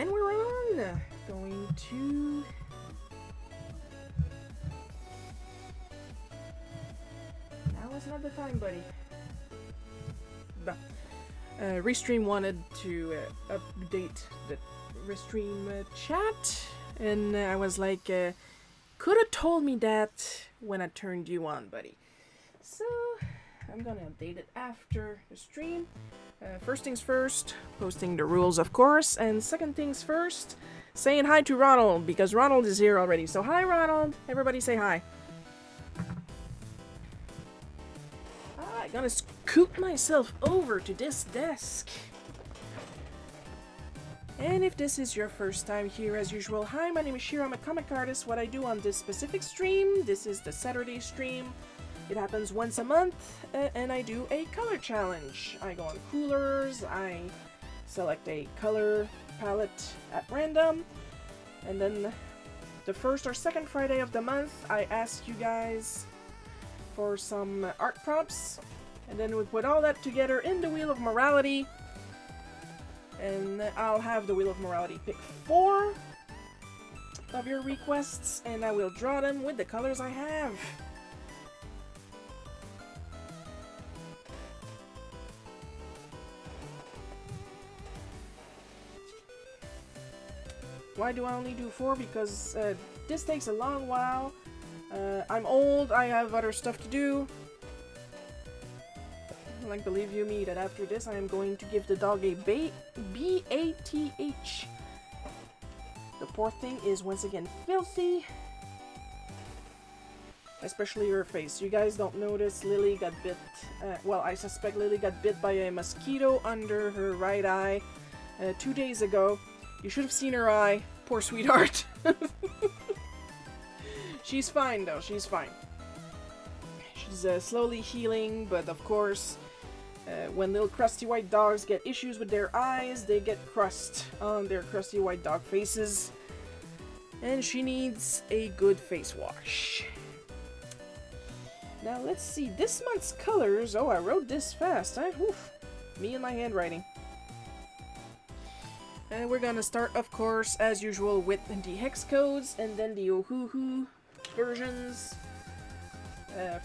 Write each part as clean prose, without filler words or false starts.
And we're on! Going to... Now is not the time, buddy. But, Restream wanted to update the Restream chat, and I was like, could have told me that when I turned you on, buddy. So, I'm gonna update it after the stream. First things first, posting the rules, of course, and second things first, saying hi to Ronald, because Ronald is here already. So hi, Ronald. Everybody say hi. I'm gonna scoot myself over to this desk. And if this is your first time here, as usual, hi, my name is Shira, I'm a comic artist. What I do on this specific stream, this is the Saturday stream. It happens once a month, and I do a color challenge. I go on Coolers, I select a color palette at random, and then the first or second Friday of the month, I ask you guys for some art prompts, and then we put all that together in the Wheel of Morality, and I'll have the Wheel of Morality pick 4 of your requests, and I will draw them with the colors I have. Why do I only do 4? Because this takes a long while. I'm old, I have other stuff to do. Like, believe you me, that after this I am going to give the dog a B-A-T-H. The poor thing is once again filthy. Especially her face. You guys don't notice Lily got bit, well, I suspect Lily got bit by a mosquito under her right eye 2 days ago. You should have seen her eye. Poor sweetheart. She's fine though, she's fine. She's slowly healing, but of course, when little crusty white dogs get issues with their eyes, they get crust on their crusty white dog faces. And she needs a good face wash. Now let's see, this month's colors. Oh, I wrote this fast, huh? Oof. Me and my handwriting. And we're gonna start, of course, as usual, with the hex codes and then the Ohuhu versions.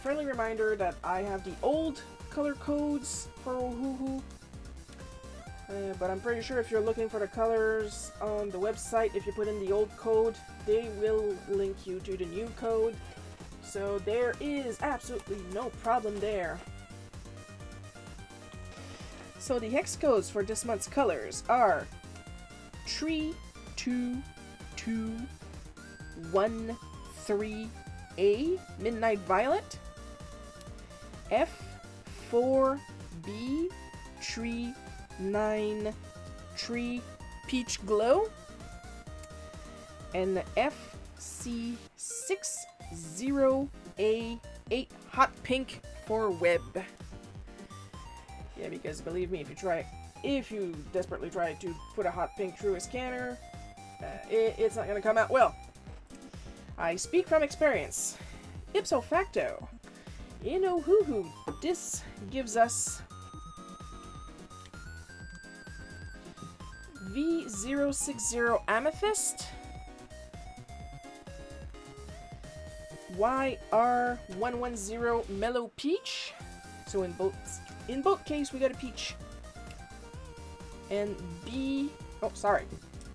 Friendly reminder that I have the old color codes for Ohuhu. But I'm pretty sure if you're looking for the colors on the website, if you put in the old code, they will link you to the new code. So there is absolutely no problem there. So the hex codes for this month's colors are 3213A, Midnight Violet, F4B, Tree 9, Tree Peach Glow, and FC60A8, Hot Pink for Web. Yeah, because believe me, if you desperately try to put a hot pink through a scanner, it's not going to come out well. I speak from experience. Ipso facto, in Ohuhu, this gives us V060 Amethyst, YR110 Mellow Peach, so in both case we got a peach, and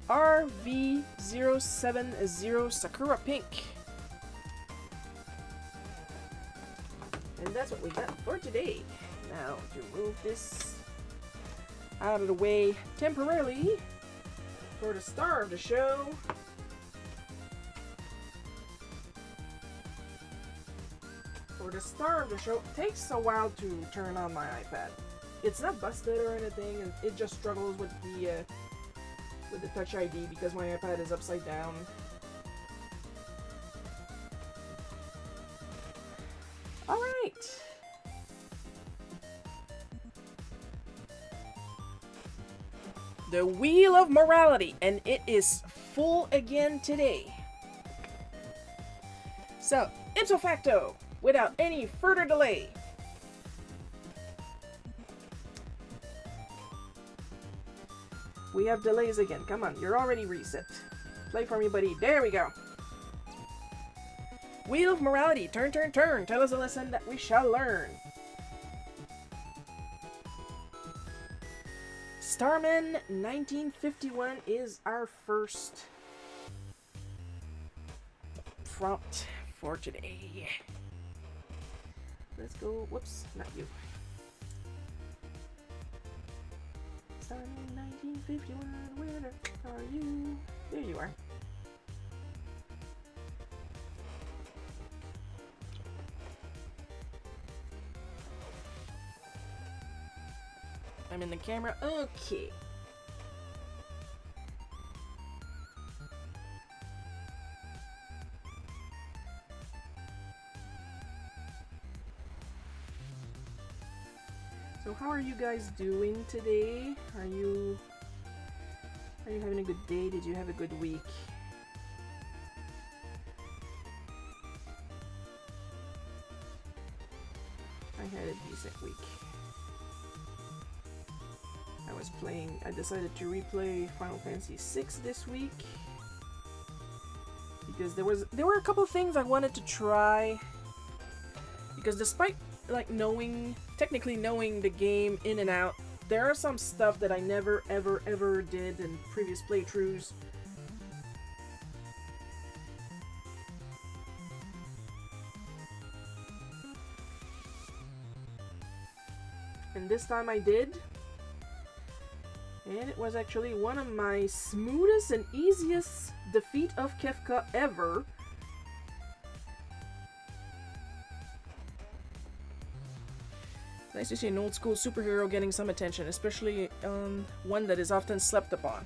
RV070 Sakura Pink. And that's what we got for today. Now, to move this out of the way temporarily for the star of the show. It takes a while to turn on my iPad. It's not busted or anything, and it just struggles with the Touch ID because my iPad is upside down. Alright. The Wheel of Morality, and it is full again today. So, ipso facto, without any further delay, We have delays again. Come on, you're already reset. Play for me, buddy. There we go. Wheel of Morality. Turn, turn, turn. Tell us a lesson that we shall learn. Starman 1951 is our first prompt for today. Let's go. Whoops, not you. Starman 1951, where are you? There you are. I'm in the camera. Okay. So how are you guys doing today? Are you having a good day? Did you have a good week? I had a decent week. I decided to replay Final Fantasy VI this week because there were a couple things I wanted to try, because despite like technically knowing the game in and out, there are some stuff that I never ever did in previous playthroughs. And this time I did. And it was actually one of my smoothest and easiest defeat of Kefka ever. It's nice to see an old school superhero getting some attention, especially one that is often slept upon.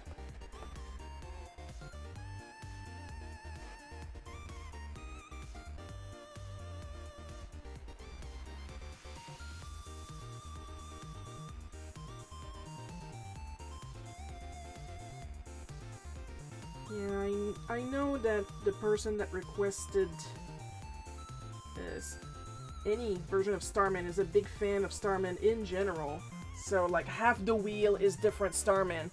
Yeah, I know that the person that requested any version of Starman is a big fan of Starman in general. So like half the wheel is different Starman.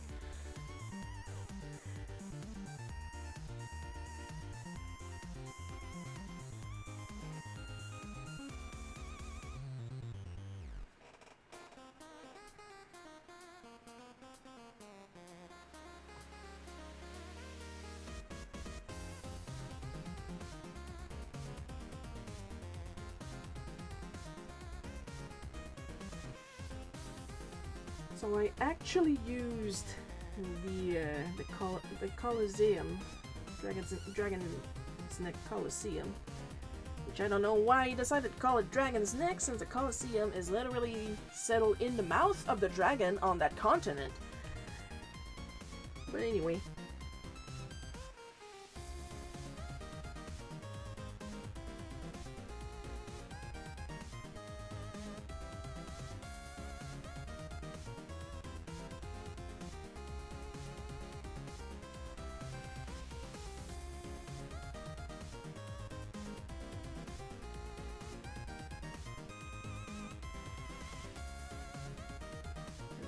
So I actually used the Coliseum, Dragon's Neck Coliseum, which I don't know why he decided to call it Dragon's Neck, since the Coliseum is literally settled in the mouth of the dragon on that continent. But anyway.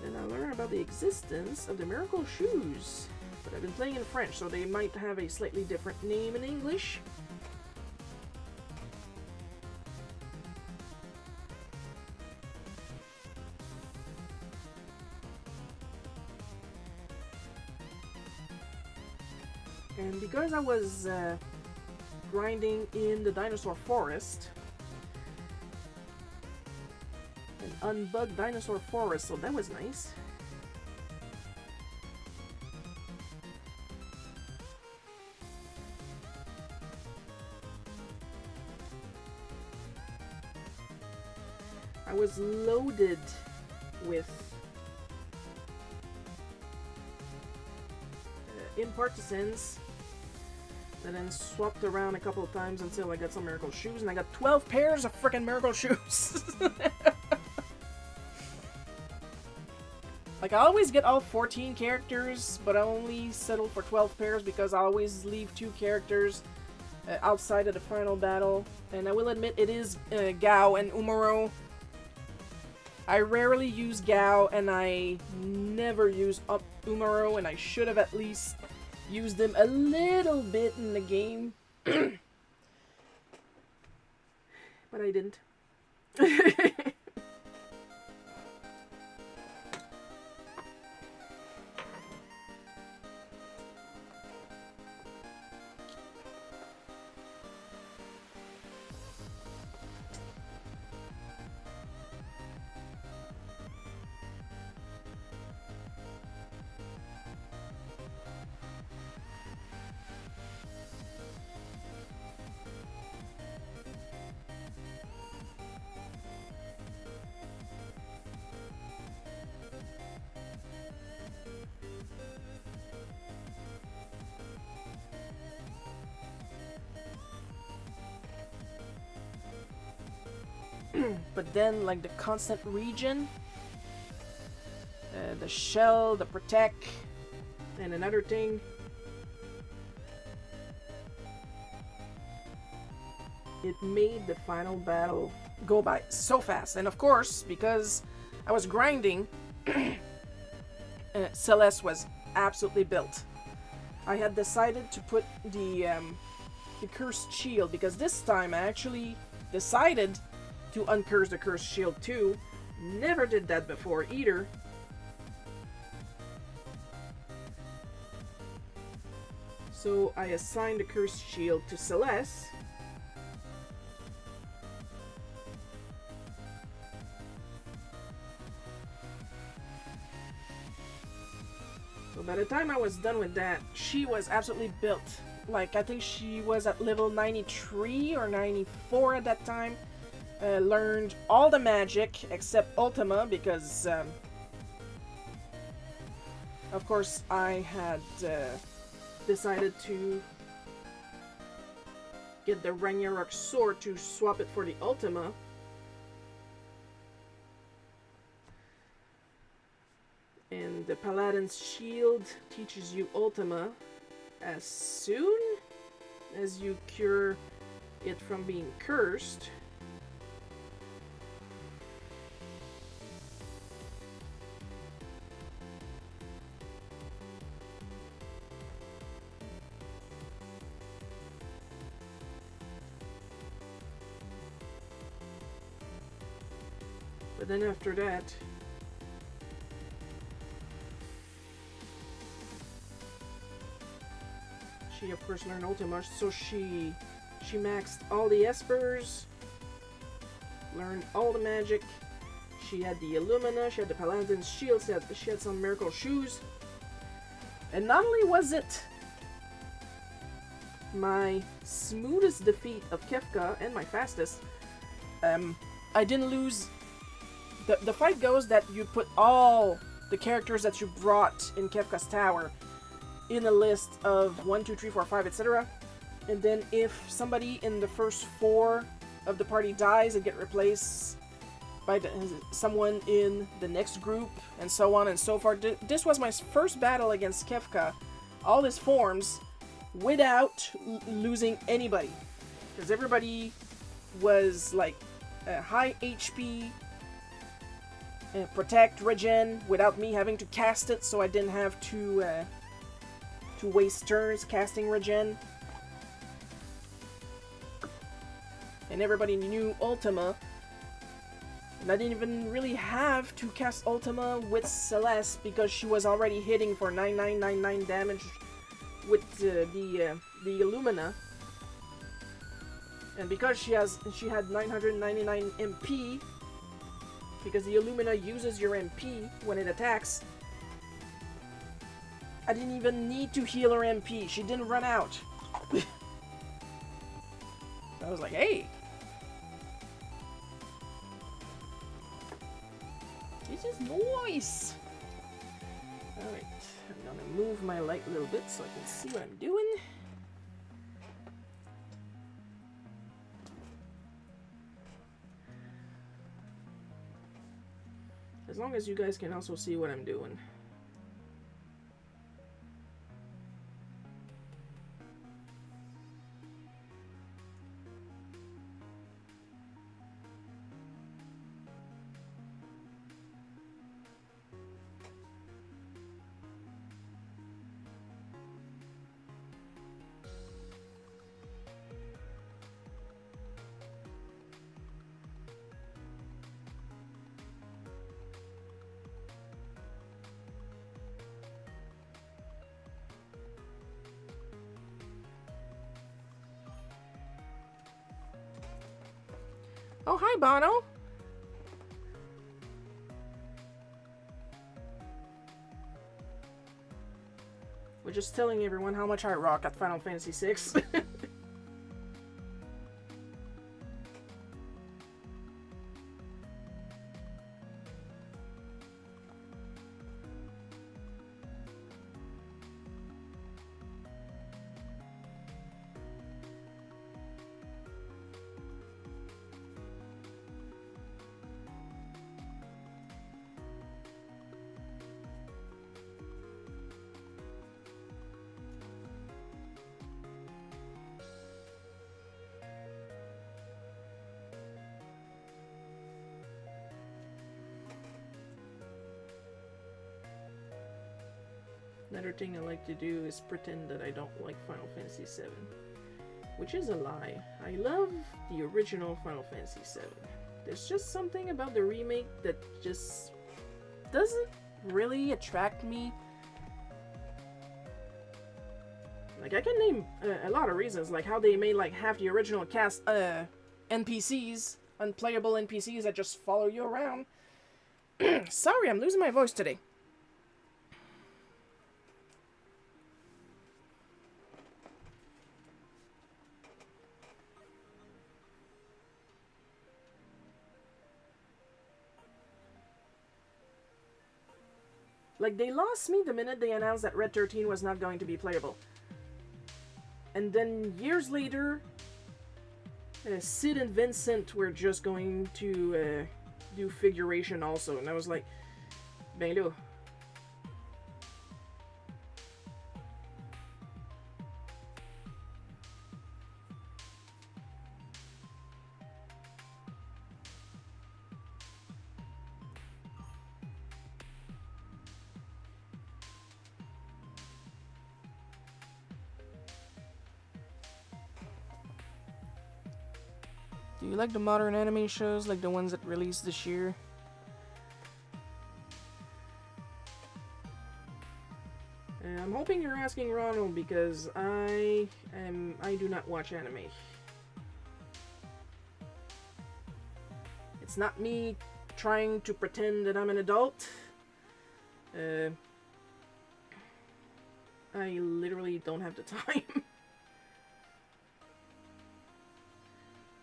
And I learned about the existence of the Miracle Shoes, but I've been playing in French, so they might have a slightly different name in English. And because I was grinding in the dinosaur forest, an unbugged dinosaur forest, so that was nice. I was loaded with partisans, and then swapped around a couple of times until I got some Miracle Shoes, and I got 12 pairs of freaking Miracle Shoes. Like, I always get all 14 characters, but I only settle for 12 pairs because I always leave 2 characters outside of the final battle. And I will admit, it is Gao and Umaro. I rarely use Gao, and I never use Umaro, and I should have at least used them a little bit in the game. But I didn't. But then, like, the constant regen, the shell, the protect, and another thing. It made the final battle go by so fast. And of course, because I was grinding, Celeste was absolutely built. I had decided to put the cursed shield, because this time I actually decided to uncurse the cursed shield too. Never did that before either. So I assigned the cursed shield to Celeste. So by the time I was done with that, she was absolutely built. Like, I think she was at level 93 or 94 at that time. Learned all the magic except Ultima, because of course I had decided to get the Ragnarok sword to swap it for the Ultima. And the Paladin's shield teaches you Ultima as soon as you cure it from being cursed. But then after that, she of course learned Ultima, so she maxed all the Espers, learned all the magic. She had the Illumina, she had the Paladin's shield, she had some miracle shoes. And not only was it my smoothest defeat of Kefka and my fastest, I didn't lose. The fight goes that you put all the characters that you brought in Kefka's tower in a list of 1, 2, 3, 4, 5, etc. And then if somebody in the first 4 of the party dies, it get replaced by someone in the next group, and so on and so forth. This was my first battle against Kefka, all his forms, without losing anybody. Because everybody was like high HP, protect, regen, without me having to cast it, so I didn't have to waste turns casting regen. And everybody knew Ultima, and I didn't even really have to cast Ultima with Celeste because she was already hitting for 9999 damage with the Illumina. And because she had 999 MP, because the Illumina uses your MP when it attacks, I didn't even need to heal her MP. She didn't run out. So I was like, hey! This is nice! Alright, I'm gonna move my light a little bit so I can see what I'm doing. As long as you guys can also see what I'm doing. Oh, hi, Bono. We're just telling everyone how much I rock at Final Fantasy VI. Another thing I like to do is pretend that I don't like Final Fantasy VII. Which is a lie. I love the original Final Fantasy VII. There's just something about the remake that just doesn't really attract me. Like, I can name a lot of reasons, like how they made like half the original cast NPCs, unplayable NPCs that just follow you around. Sorry, I'm losing my voice today. Like, they lost me the minute they announced that Red 13 was not going to be playable. And then, years later, Sid and Vincent were just going to do figuration also. And I was like, ben là. Do you like the modern anime shows, like the ones that released this year? I'm hoping you're asking Ronald because I do not watch anime. It's not me trying to pretend that I'm an adult. I literally don't have the time.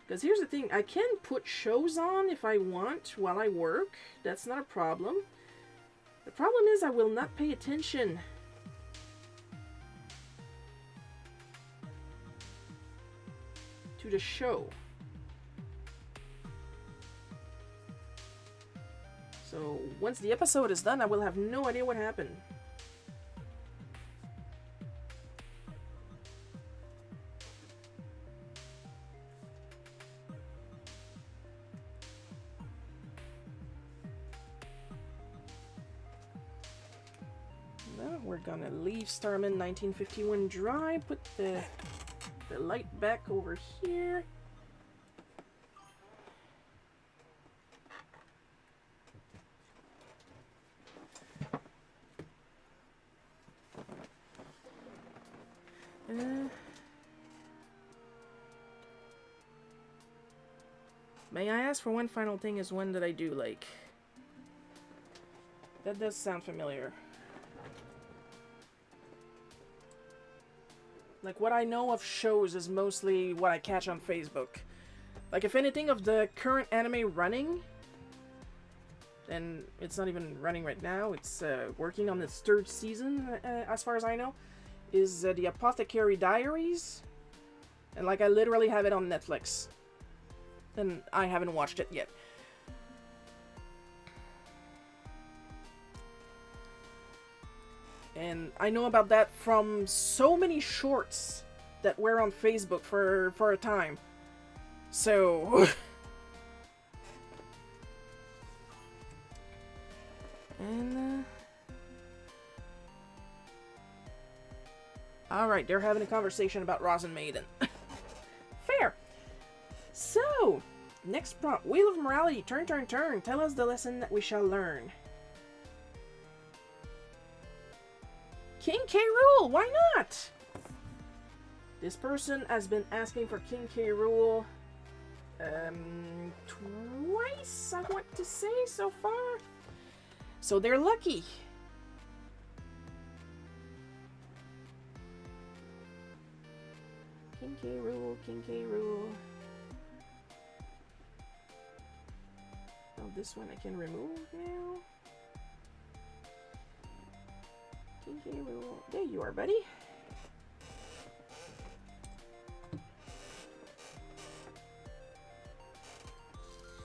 Because here's the thing, I can put shows on if I want while I work. That's not a problem. The problem is I will not pay attention. To the show. So once the episode is done, I will have no idea what happened. We're gonna leave Starman 1951 dry, put the light back over here. May I ask for one final thing is when did I do, like... That does sound familiar. Like, what I know of shows is mostly what I catch on Facebook. Like, if anything of the current anime running, and it's not even running right now, it's working on its third season, as far as I know, is the Apothecary Diaries. And, like, I literally have it on Netflix. And I haven't watched it yet. And I know about that from so many shorts that were on Facebook for a time. So... and... Alright, they're having a conversation about Rosin Maiden. Fair! So, next prompt. Wheel of Morality. Turn, turn, turn. Tell us the lesson that we shall learn. King K. Rool, why not? This person has been asking for King K. Rool else I want to say so far. So they're lucky. King K. Rool, King K. Rool. Oh, this one I can remove now. King K. Rool. There you are, buddy.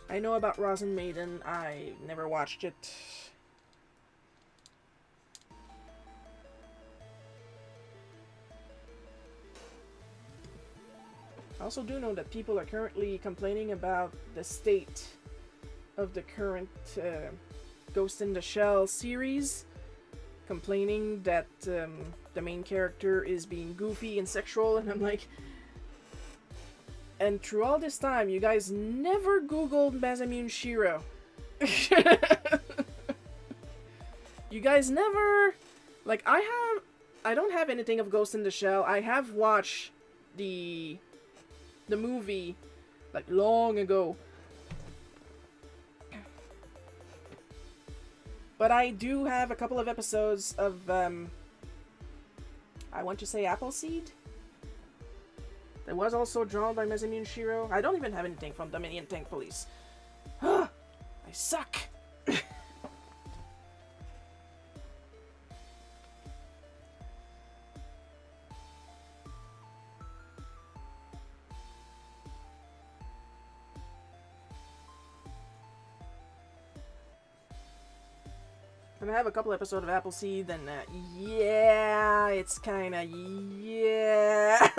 I know about Rosin Maiden. I never watched it. I also do know that people are currently complaining about the state of the current Ghost in the Shell series. Complaining that the main character is being goofy and sexual, and I'm like... And through all this time, you guys never Googled Masamune Shiro. You guys never... Like, I don't have anything of Ghost in the Shell. I have watched the movie, like, long ago. But I do have a couple of episodes of, I want to say Appleseed? That was also drawn by Masamune Shiro. I don't even have anything from Dominion Tank Police. I suck! And I have a couple episodes of Appleseed, and yeah, it's kinda, yeah.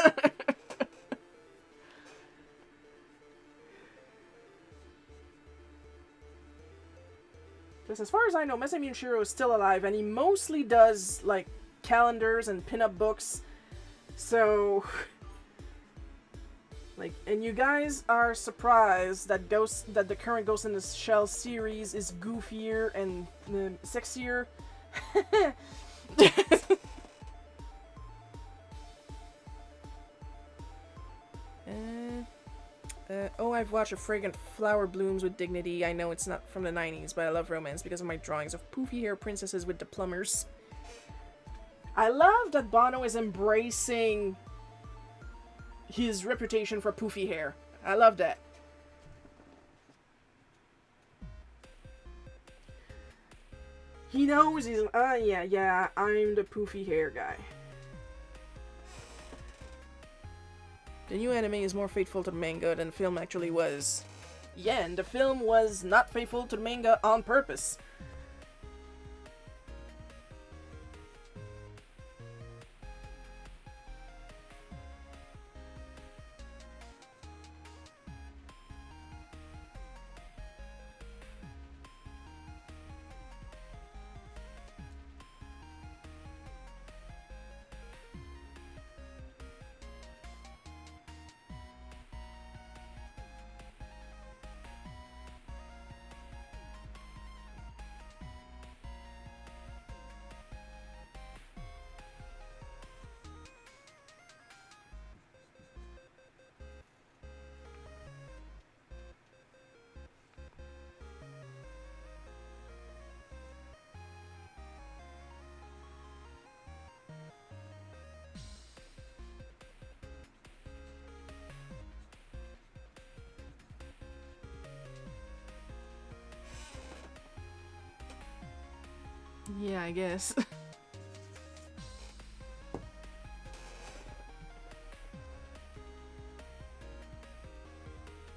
Because as far as I know, Masamune Shiro is still alive, and he mostly does, like, calendars and pin-up books. So, like, and you guys are surprised that the current Ghost in the Shell series is goofier and sexier. Oh, I've watched A Fragrant Flower Blooms with Dignity. I know it's not from the 90s, but I love romance because of my drawings of poofy hair princesses with diplomas. I love that Bono is embracing his reputation for poofy hair. I love that. He knows he's, yeah, I'm the poofy hair guy. The new anime is more faithful to the manga than the film actually was. Yeah, and the film was not faithful to the manga on purpose. Yeah, I guess.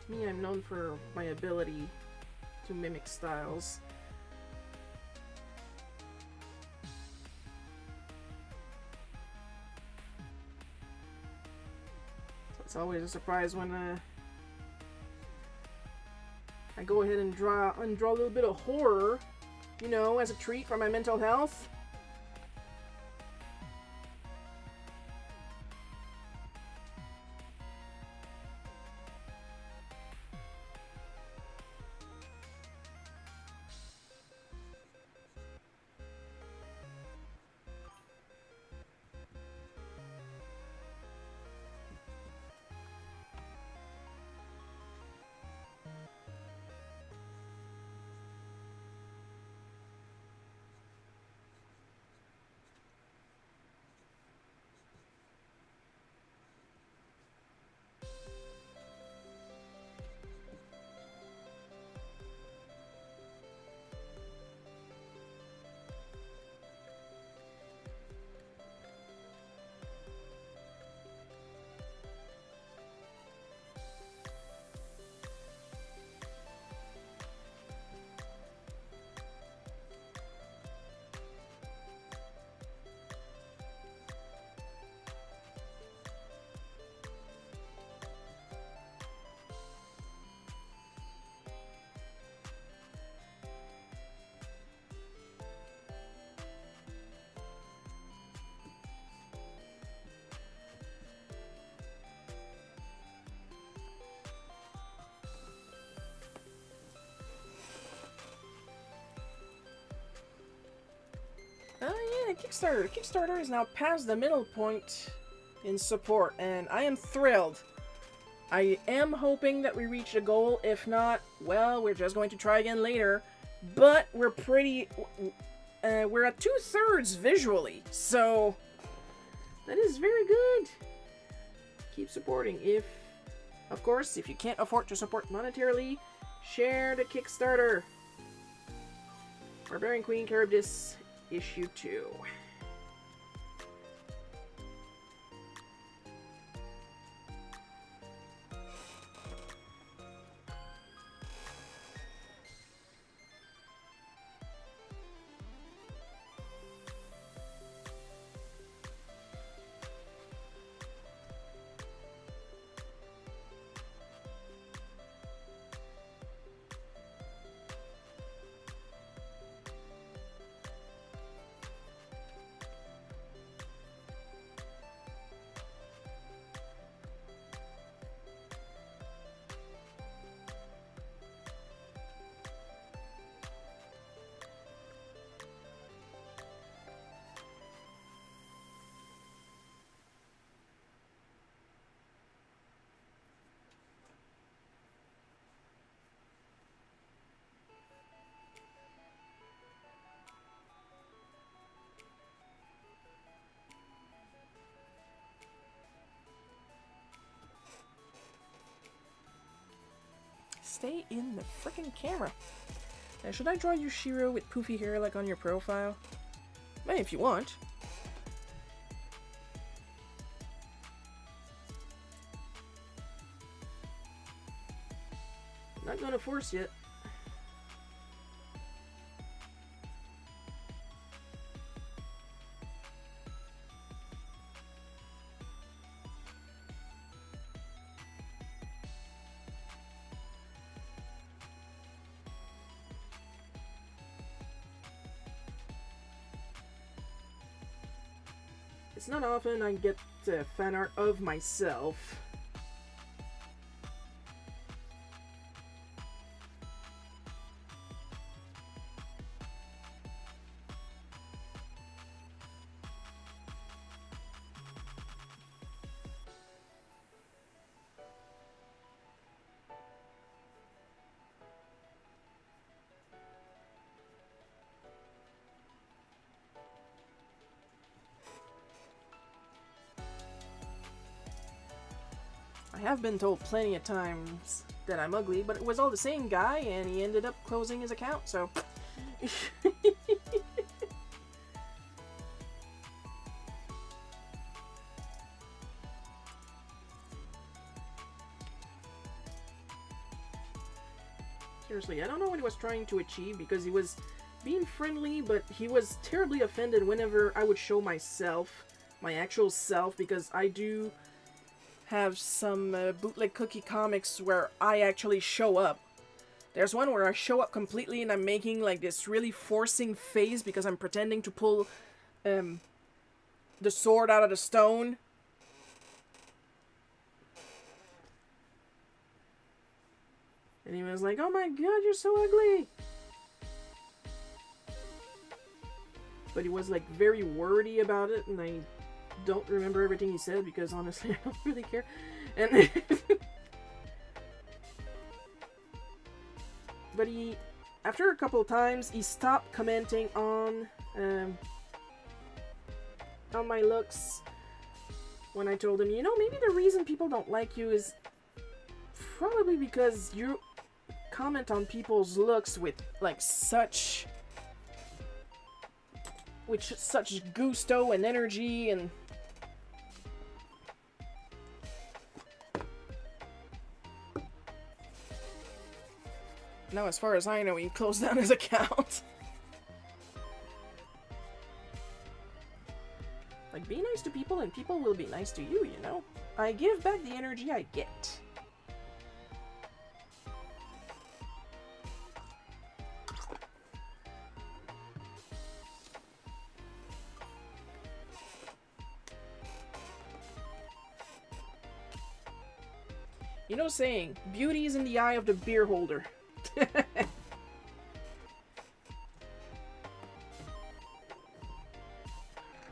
Me, I'm known for my ability to mimic styles. So it's always a surprise when I go ahead and draw a little bit of horror, you know, as a treat for my mental health. a Kickstarter. Kickstarter is now past the middle point in support, and I am thrilled. I am hoping that we reach the goal. If not, well, we're just going to try again later. But we're pretty... we're at 2/3 visually, so... that is very good. Keep supporting. Of course, if you can't afford to support monetarily, share the Kickstarter. Barbarian Queen Charybdis issue 2. Stay in the frickin' camera. Now, should I draw you Shiro with poofy hair like on your profile? Hey, if you want. Not gonna force it. It's not often I get fan art of myself. I have been told plenty of times that I'm ugly, but it was all the same guy, and he ended up closing his account, so... Seriously, I don't know what he was trying to achieve, because he was being friendly, but he was terribly offended whenever I would show myself, my actual self, because I do have some bootleg cookie comics where I actually show up. There's one where I show up completely and I'm making like this really forcing face because I'm pretending to pull the sword out of the stone. And he was like, "Oh my god, you're so ugly!" But he was like very wordy about it, and I don't remember everything he said because honestly I don't really care. And but he, after a couple of times, he stopped commenting on my looks when I told him, you know, maybe the reason people don't like you is probably because you comment on people's looks with like such gusto and energy. And now, as far as I know, he closed down his account. Like, be nice to people and people will be nice to you, you know? I give back the energy I get. You know, saying, beauty is in the eye of the beer holder.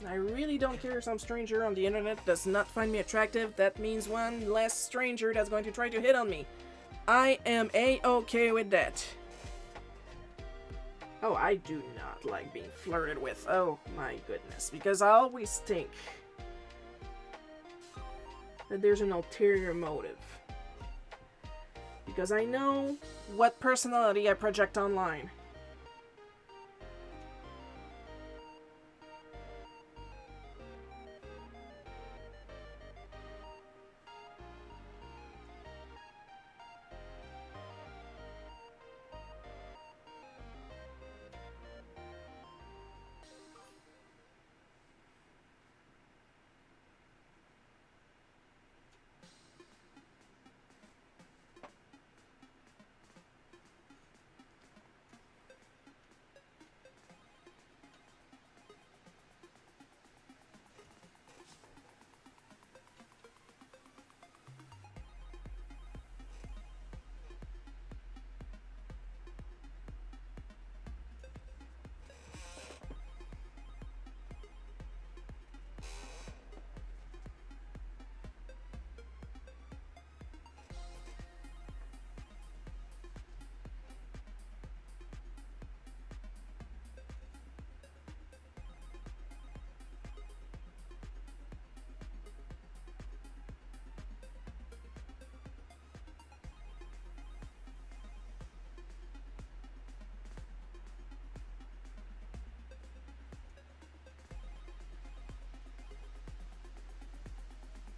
I really don't care if some stranger on the internet does not find me attractive. That means one less stranger that's going to try to hit on me. I am a-okay with that. Oh, I do not like being flirted with. Oh my goodness. Because I always think that there's an ulterior motive. Because I know what personality I project online.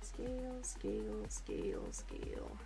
Scale, scale, scale, scale.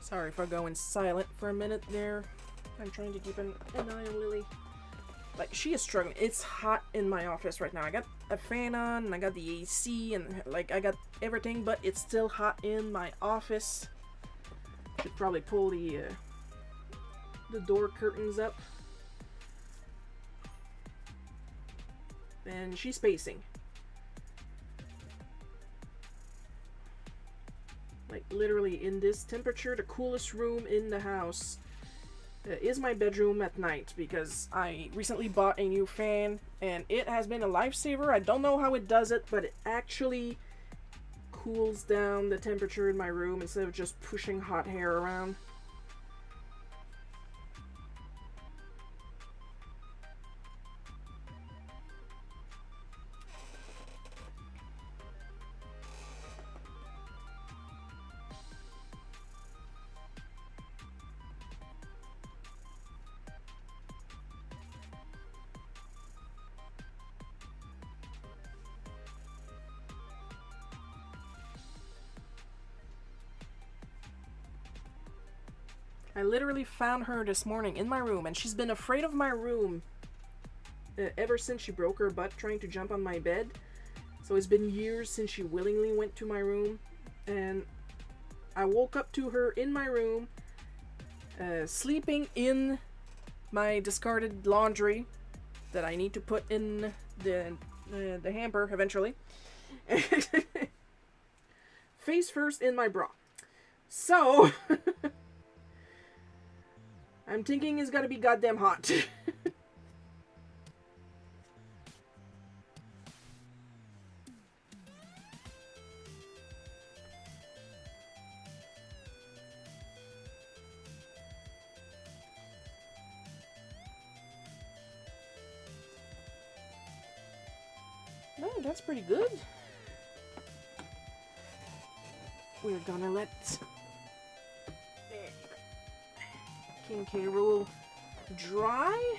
Sorry for going silent for a minute there. I'm trying to keep an eye on Lily. Like, she is struggling. It's hot in my office right now. I got a fan on, and I got the AC, and, like, I got everything, but it's still hot in my office. Should probably pull the door curtains up. And she's pacing. Like, literally, in this temperature, the coolest room in the house is my bedroom at night, because I recently bought a new fan, and it has been a lifesaver. I don't know how it does it, but it actually cools down the temperature in my room instead of just pushing hot air around. I literally found her this morning in my room, and she's been afraid of my room ever since she broke her butt trying to jump on my bed. So it's been years since she willingly went to my room, and I woke up to her in my room, sleeping in my discarded laundry that I need to put in the the hamper eventually. Face first in my bra. So, I'm thinking it's gotta be goddamn hot. No, that's pretty good. We're gonna let King K. Rool dry.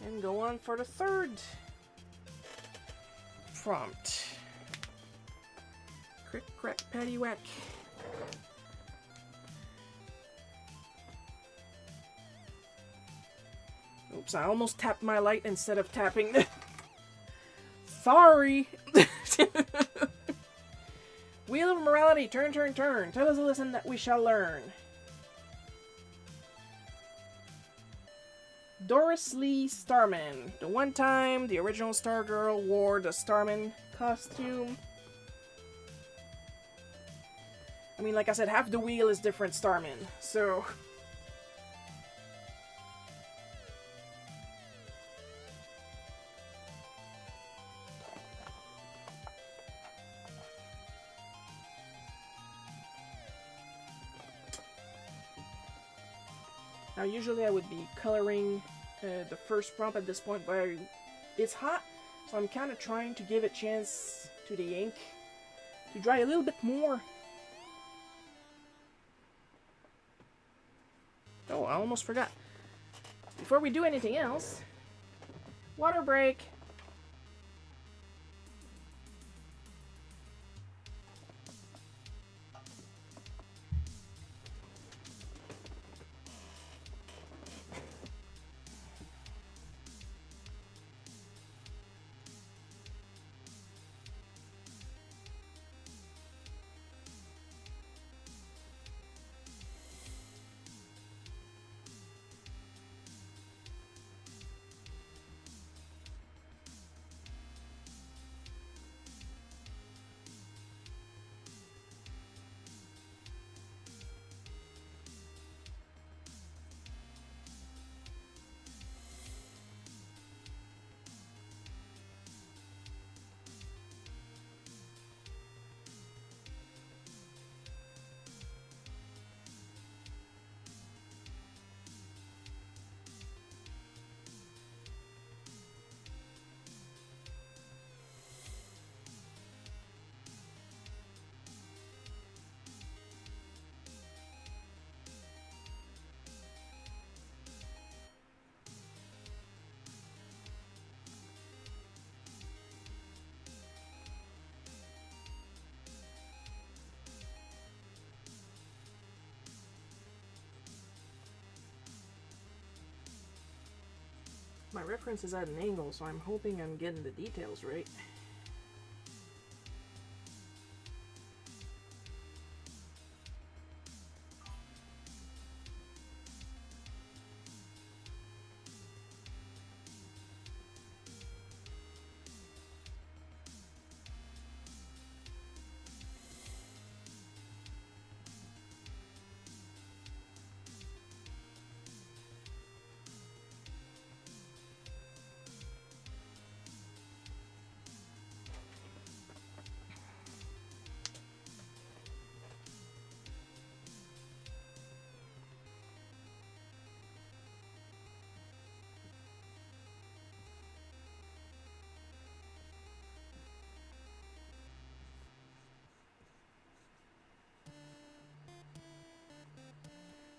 And go on for the third prompt. Crick, crack, patty, whack. Oops, I almost tapped my light instead of tapping the... Sorry! Wheel of Morality, turn, turn, turn. Tell us a lesson that we shall learn. Doris Lee Starman. The one time the original Stargirl wore the Starman costume. I mean, like I said, half the wheel is different Starman, so... Now, usually I would be coloring the first prompt at this point, but it's hot, so I'm kind of trying to give a chance to the ink to dry a little bit more. Oh, I almost forgot. Before we do anything else, water break. My reference is at an angle, so I'm hoping I'm getting the details right.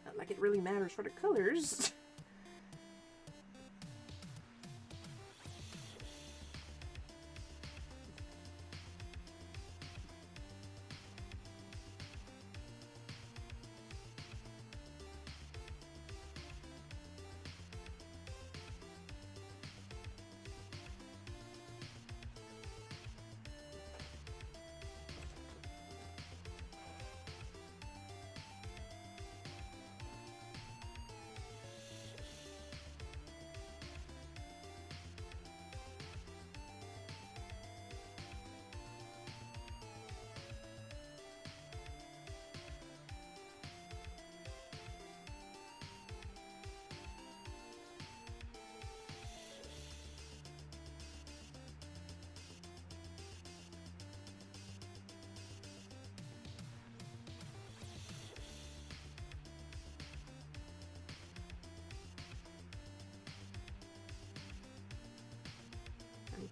Not like it really matters for the colors.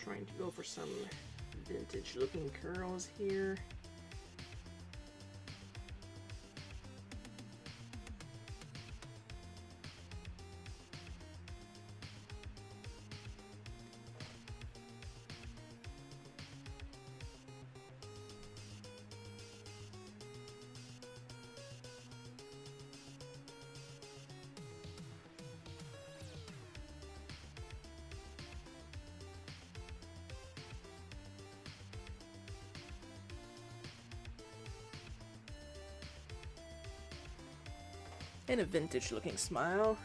Trying to go for some vintage looking curls here. And a vintage looking smile.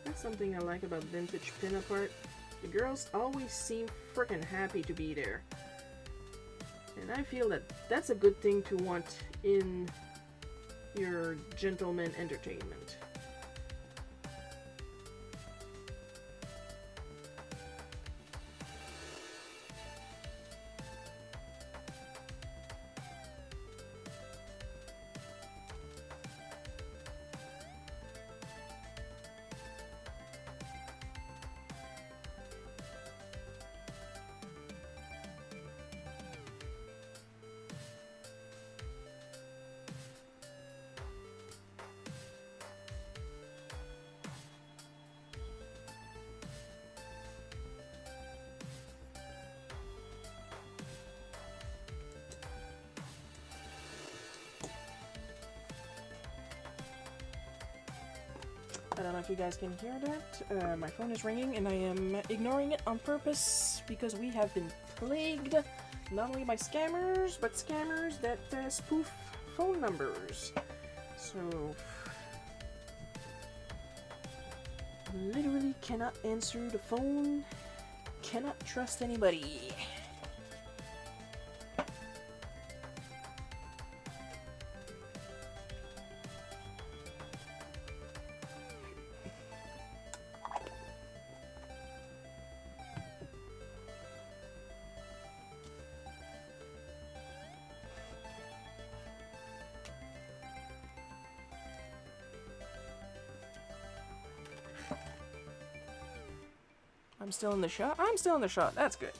That's something I like about vintage pinup art. The girls always seem freaking happy to be there. And I feel that that's a good thing to want in your gentleman entertainment. I don't know if you guys can hear that. My phone is ringing and I am ignoring it on purpose because we have been plagued not only by scammers, but scammers that spoof phone numbers. So, literally cannot answer the phone, cannot trust anybody. I'm still in the shot? I'm still in the shot. That's good.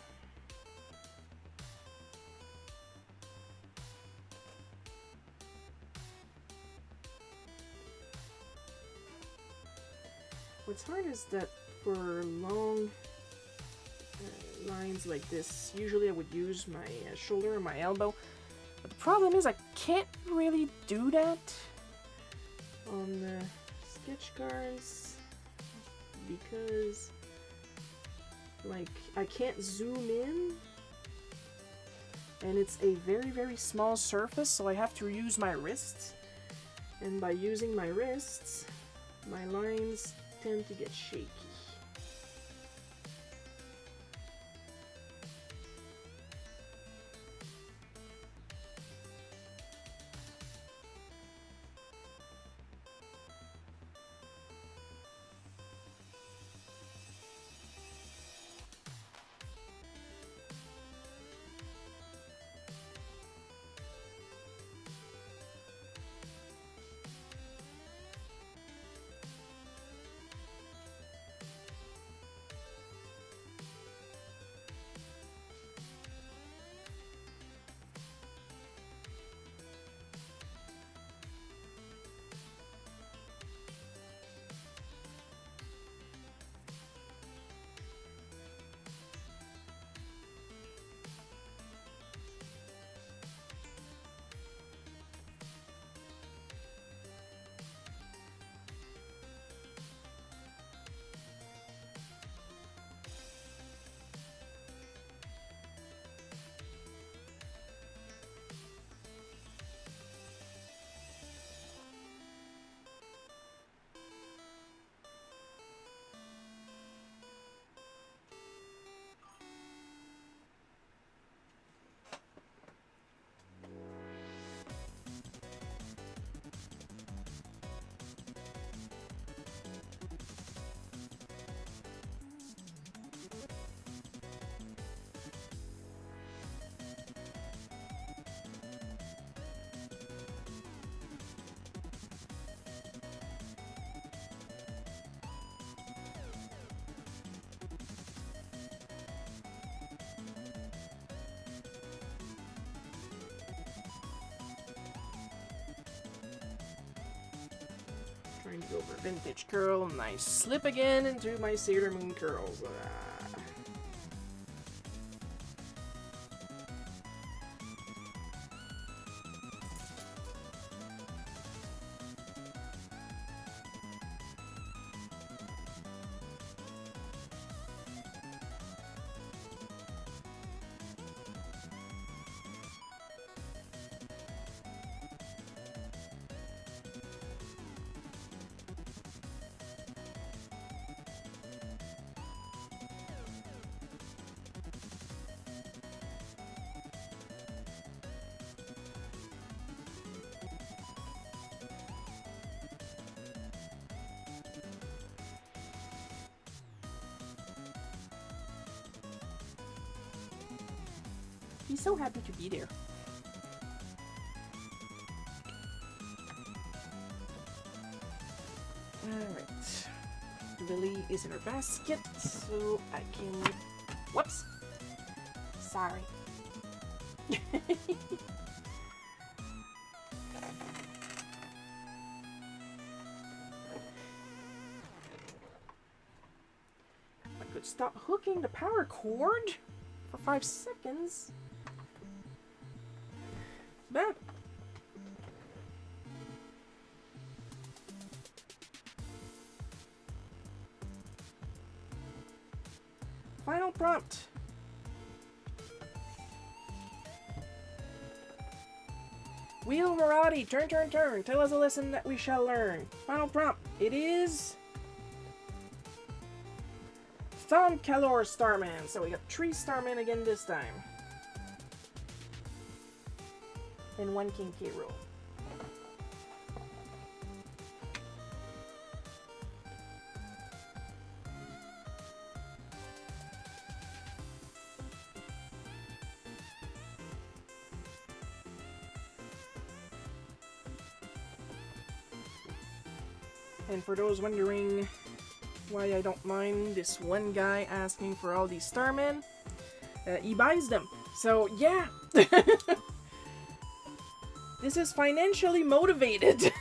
What's hard is that for long lines like this, usually I would use my shoulder or my elbow. But the problem is I can't really do that on the sketch cards because like I can't zoom in and it's a very, very small surface, so I have to use my wrists, and by using my wrists my lines tend to get shaky. Trying to go for vintage curl, and I slip again into my Sailor Moon curls. He's so happy to be there. Alright. Lily is in her basket, so I can... Whoops! Sorry. I could stop hooking the power cord for 5 seconds. But final prompt. Wheel variety, turn, turn, turn. Tell us a lesson that we shall learn. Final prompt. It is Thumb Calor Starman. So we got 3 Starmen again this time. And 1 King K. Rool. And for those wondering why I don't mind this one guy asking for all these Starmen, he buys them. So yeah! This is financially motivated.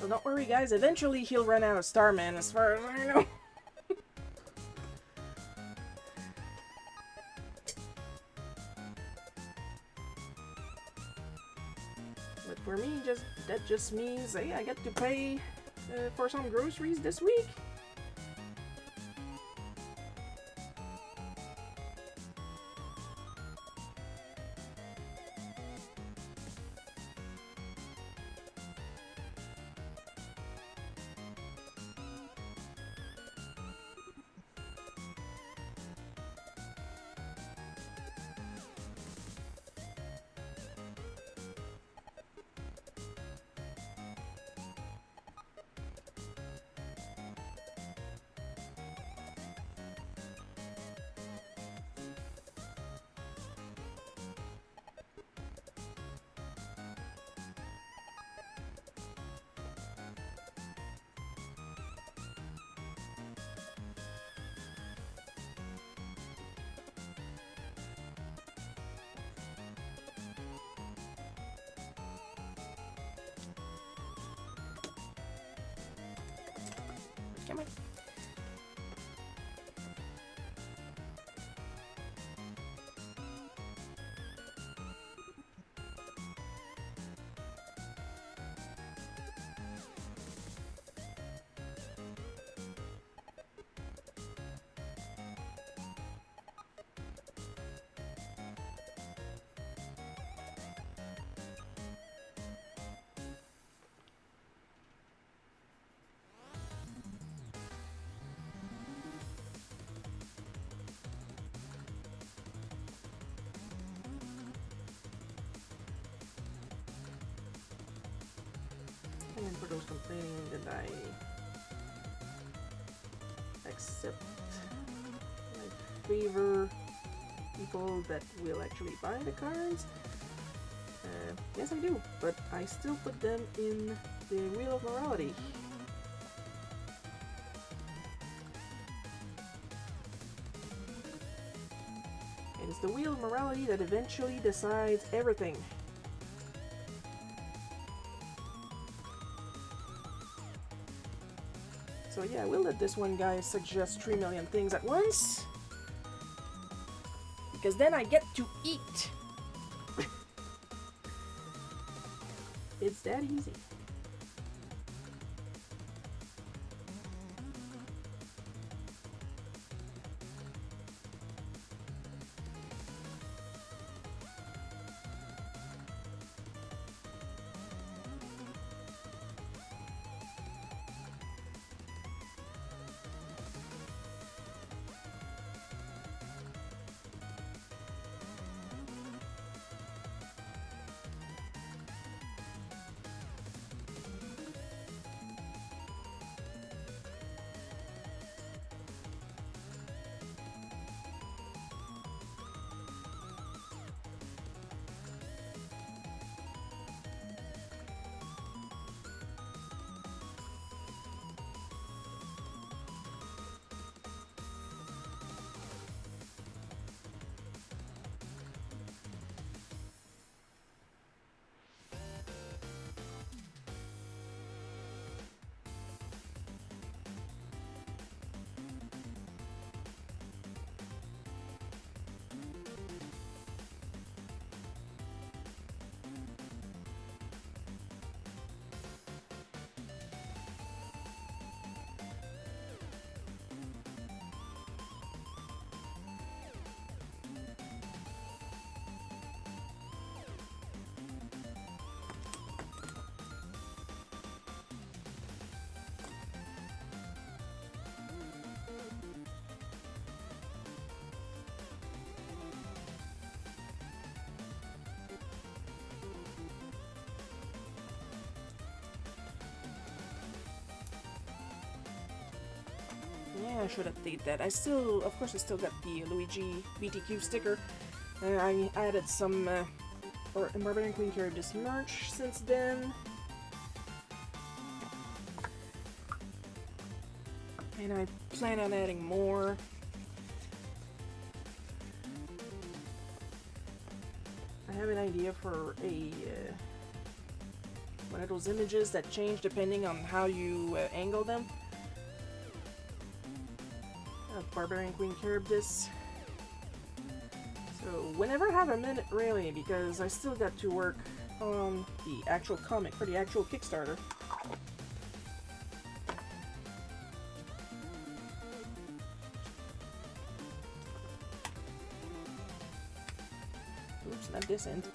So don't worry guys, eventually he'll run out of Starman as far as I know. But for me, that just means, hey, I get to pay for some groceries this week. those complaining that I accept, I favor people that will actually buy the cards. Yes, I do, but I still put them in the Wheel of Morality. And it's the Wheel of Morality that eventually decides everything. So yeah, we'll let this one guy suggest 3 million things at once. Because then I get to eat. It's that easy. Yeah, I should update that. Of course, I still got the Luigi BTQ sticker. I added some Barbarian Queen Characters merch since then. And I plan on adding more. I have an idea for a one of those images that change depending on how you angle them. Barbarian Queen Charybdis. So whenever I have a minute, really, because I still got to work on the actual comic for the actual Kickstarter. Oops, not this end.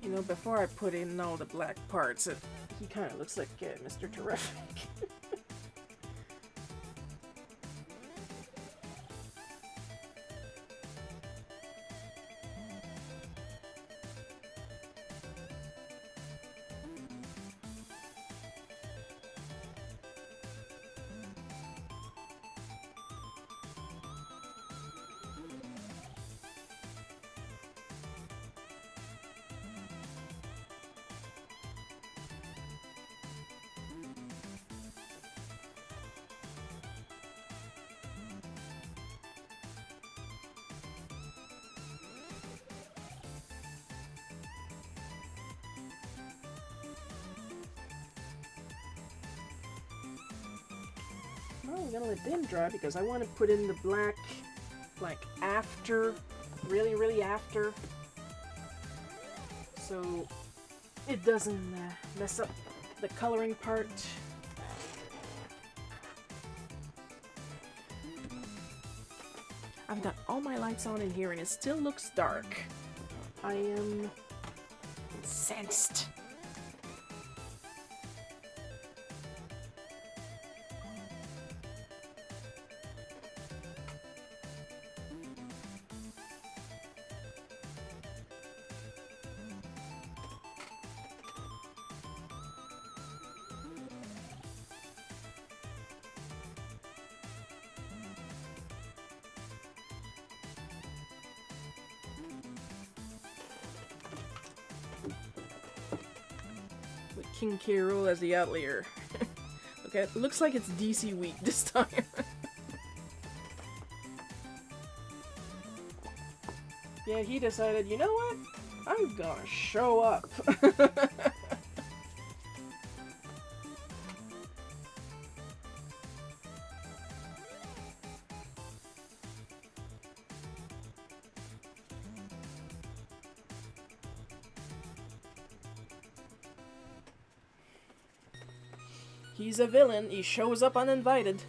You know, before I put in all the black parts, he kind of looks like Mr. Terrific. Well, I'm gonna let them dry because I want to put in the black, like, after, really after, so it doesn't mess up the coloring part. I've got all my lights on in here and it still looks dark. I am incensed. King K. Rool as the outlier. Okay, it looks like it's DC week this time. Yeah, he decided, you know what? I'm gonna show up. He's a villain. He shows up uninvited.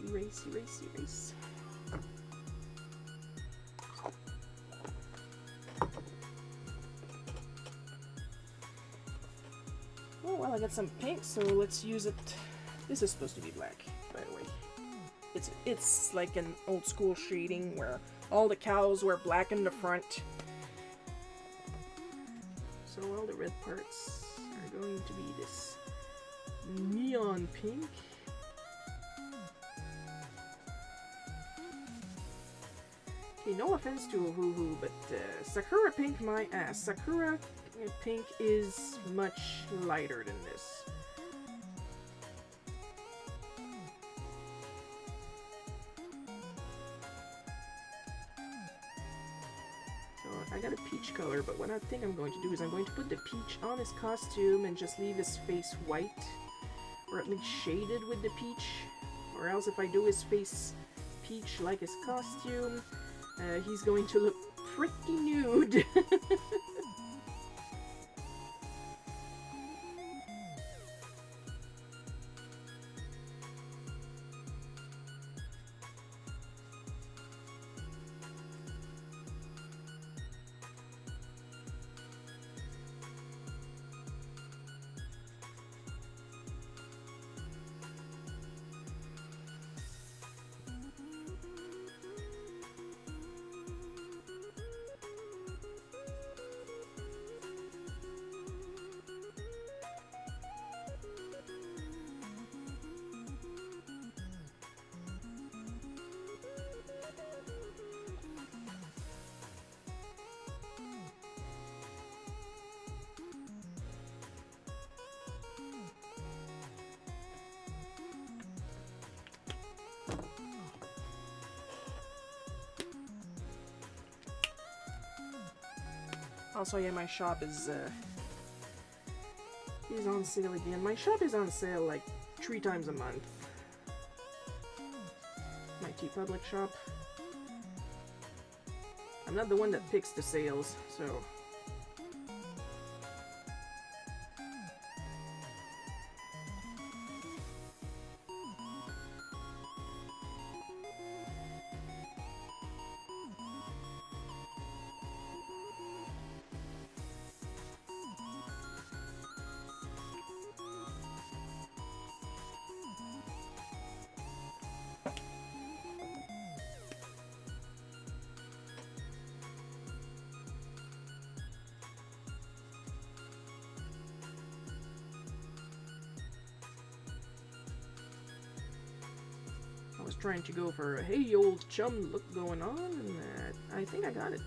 Erase, erase, erase. Oh, well, I got some pink, so let's use it. This is supposed to be black, by the way. It's like an old school shading where all the cows were black in the front. So all the red parts are going to be this neon pink. Okay, no offense to Ohuhu, but Sakura Pink, my ass. Sakura Pink is much lighter than this. So I got a peach color, but what I think I'm going to do is I'm going to put the peach on his costume and just leave his face white, or at least shaded with the peach. Or else if I do his face peach like his costume, he's going to look pretty nude. Also, yeah, my shop is on sale again. My shop is on sale like 3 times a month. My Public shop. I'm not the one that picks the sales, so... I was trying to go for a hey old chum look going on, and I think I got it.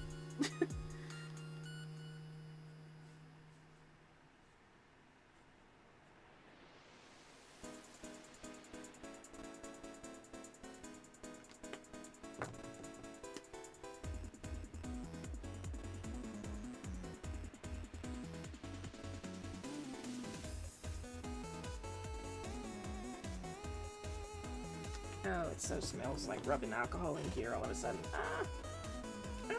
Oh, it so smells like rubbing alcohol in here all of a sudden. Ah! Ah!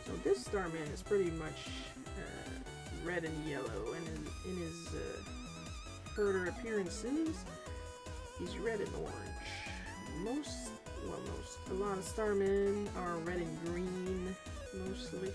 So this Starman is pretty much red and yellow, and in his further appearances, he's red and orange. A lot of Starmen are red and green, mostly.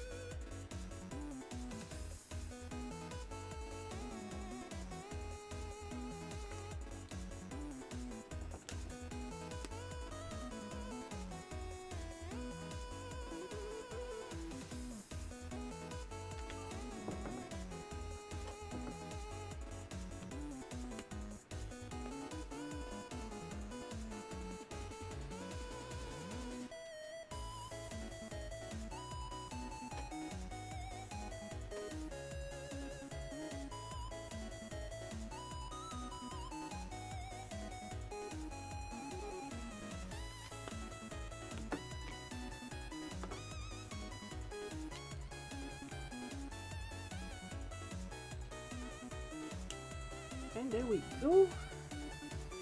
And there we go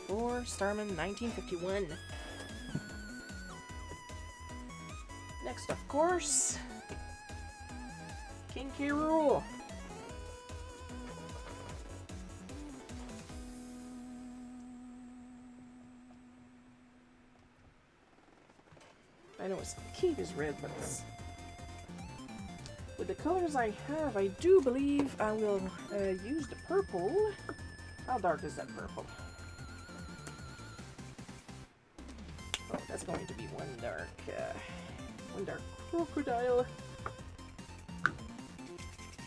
for Starman 1951. Next, of course, King K. Rool. I know his cape is red, but with the colors I have, I do believe I will use the purple. How dark is that purple? Oh, that's going to be one dark crocodile.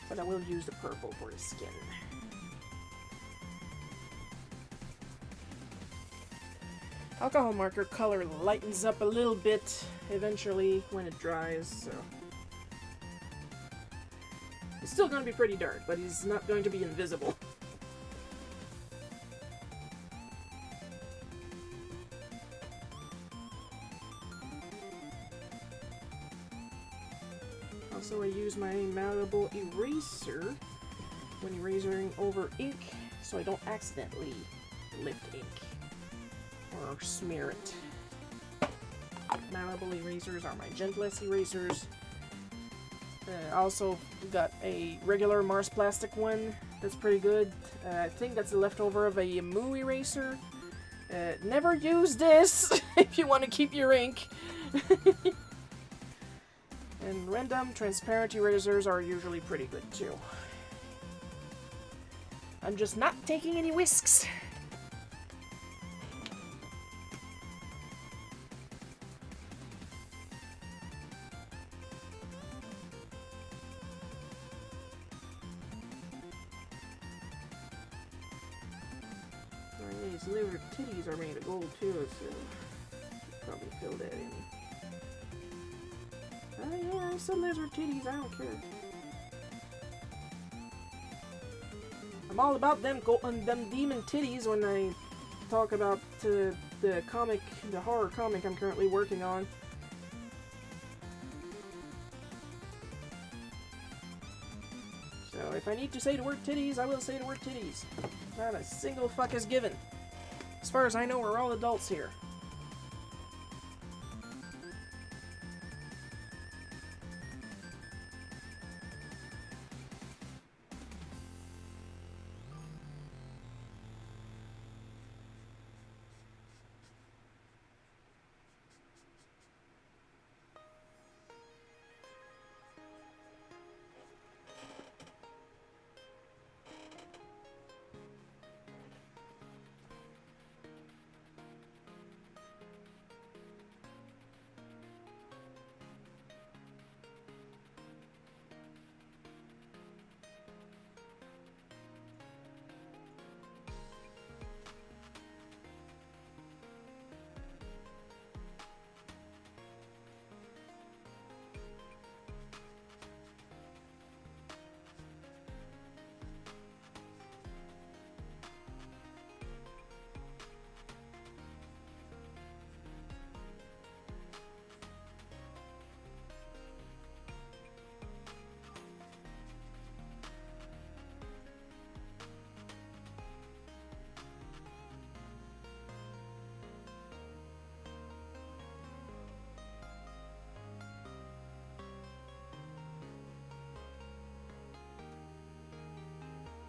But I will use the purple for his skin. Alcohol marker color lightens up a little bit eventually when it dries, so... It's still going to be pretty dark, but he's not going to be invisible. Also, I use my malleable eraser when erasing over ink, so I don't accidentally lift ink or smear it. Malleable erasers are my gentlest erasers. Also got a regular Mars plastic one that's pretty good. I think that's a leftover of a Moo eraser. Never use this if you want to keep your ink. And random transparent erasers are usually pretty good too. I'm just not taking any whisks. These liver titties are made of gold too, so probably fill that in. Oh yeah, I said lizard titties, I don't care. I'm all about them demon titties when I talk about the horror comic I'm currently working on. So if I need to say the word titties, I will say the word titties. Not a single fuck is given. As far as I know, we're all adults here.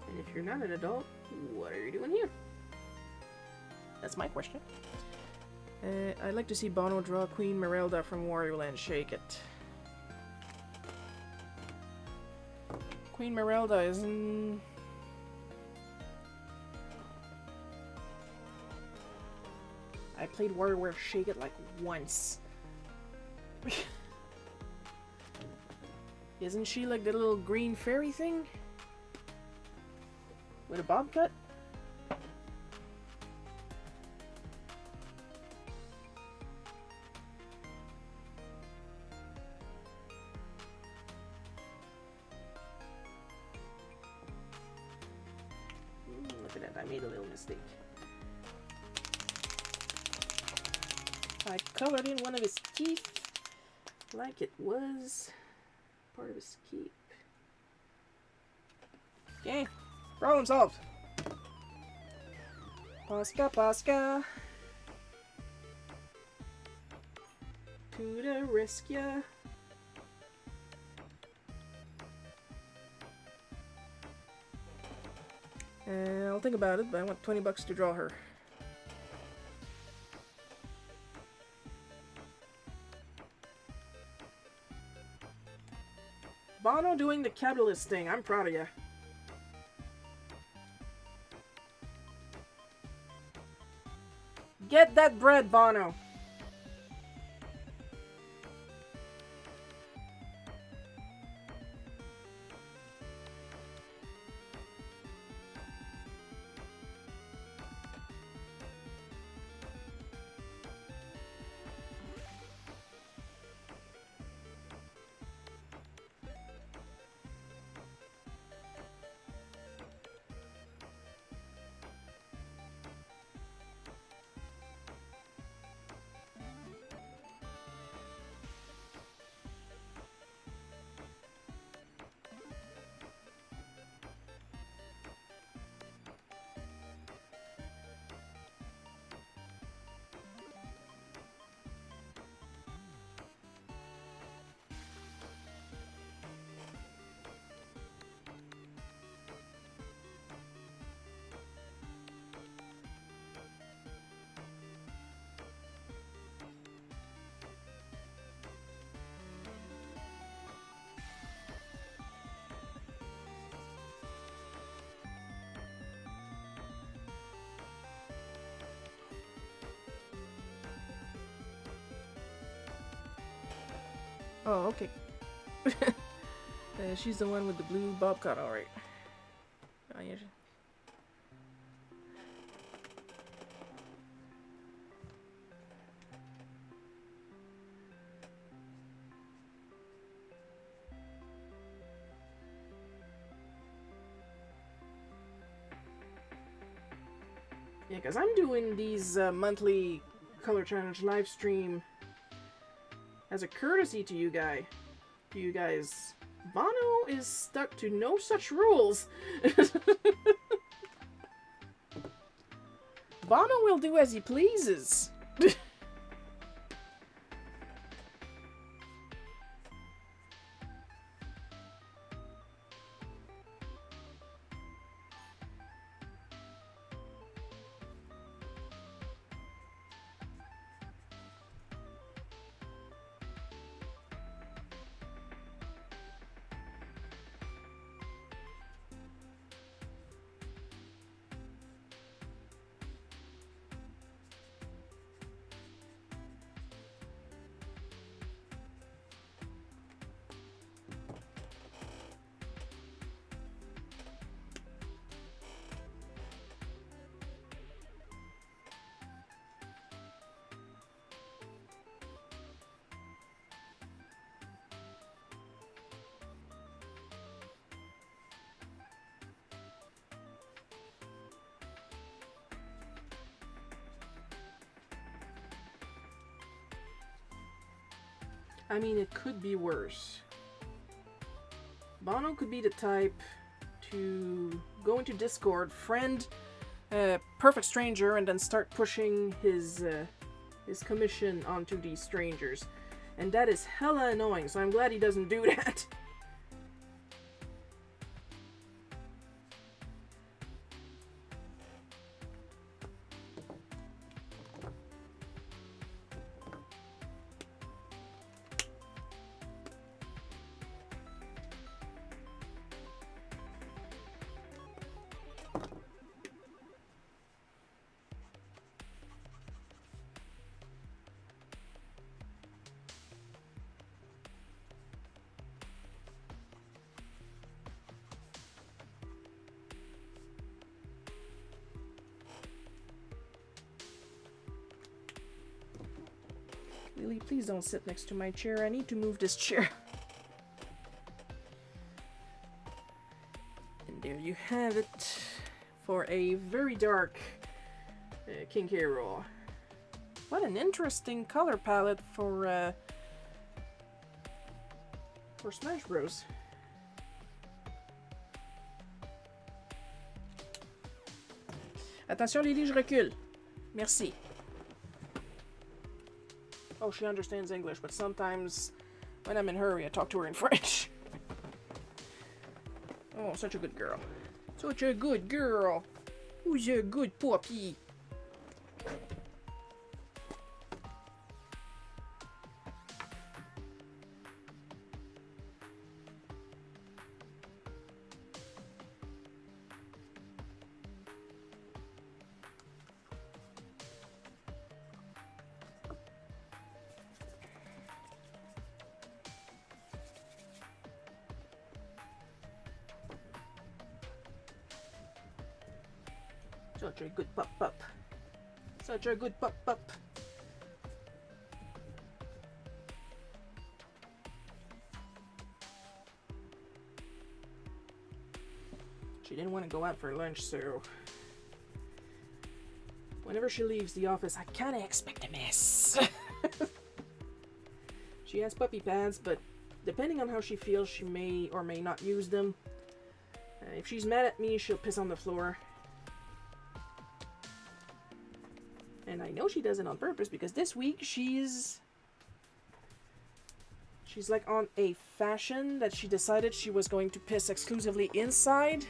And if you're not an adult, what are you doing here? That's my question. I'd like to see Bono draw Queen Merelda from Wario Land Shake It. Queen Merelda is in... I played WarioWare Shake It like once. Isn't she like the little green fairy thing? With a bob cut? Look at that, I made a little mistake. I colored in one of his teeth like it was part of his cape. Okay. Problem solved. Pasca, Pasca. To the rescue. I'll think about it, but I want 20 bucks to draw her. Bono doing the capitalist thing. I'm proud of you. Get that bread, Bono. Oh, okay. She's the one with the blue bob cut, alright. Oh, yeah. Yeah, because I'm doing these monthly color challenge live stream as a courtesy to you guys. Bono is stuck to no such rules. Bono will do as he pleases. I mean, it could be worse. Bono could be the type to go into Discord, friend a perfect stranger, and then start pushing his commission onto these strangers. And that is hella annoying, so I'm glad he doesn't do that. Lily, please don't sit next to my chair. I need to move this chair. And there you have it for a very dark King K. Rool. What an interesting color palette for Smash Bros. Attention Lily, je recule. Merci. Oh, she understands English, but sometimes when I'm in a hurry, I talk to her in French. Oh, such a good girl. Such a good girl. Who's a good puppy? Such a good pup. Such a good pup. She didn't want to go out for lunch, so whenever she leaves the office, I kind of expect a mess. She has puppy pads, but depending on how she feels, she may or may not use them. If she's mad at me, she'll piss on the floor. And I know she does it on purpose because this week she's like on a fashion that she decided she was going to piss exclusively inside.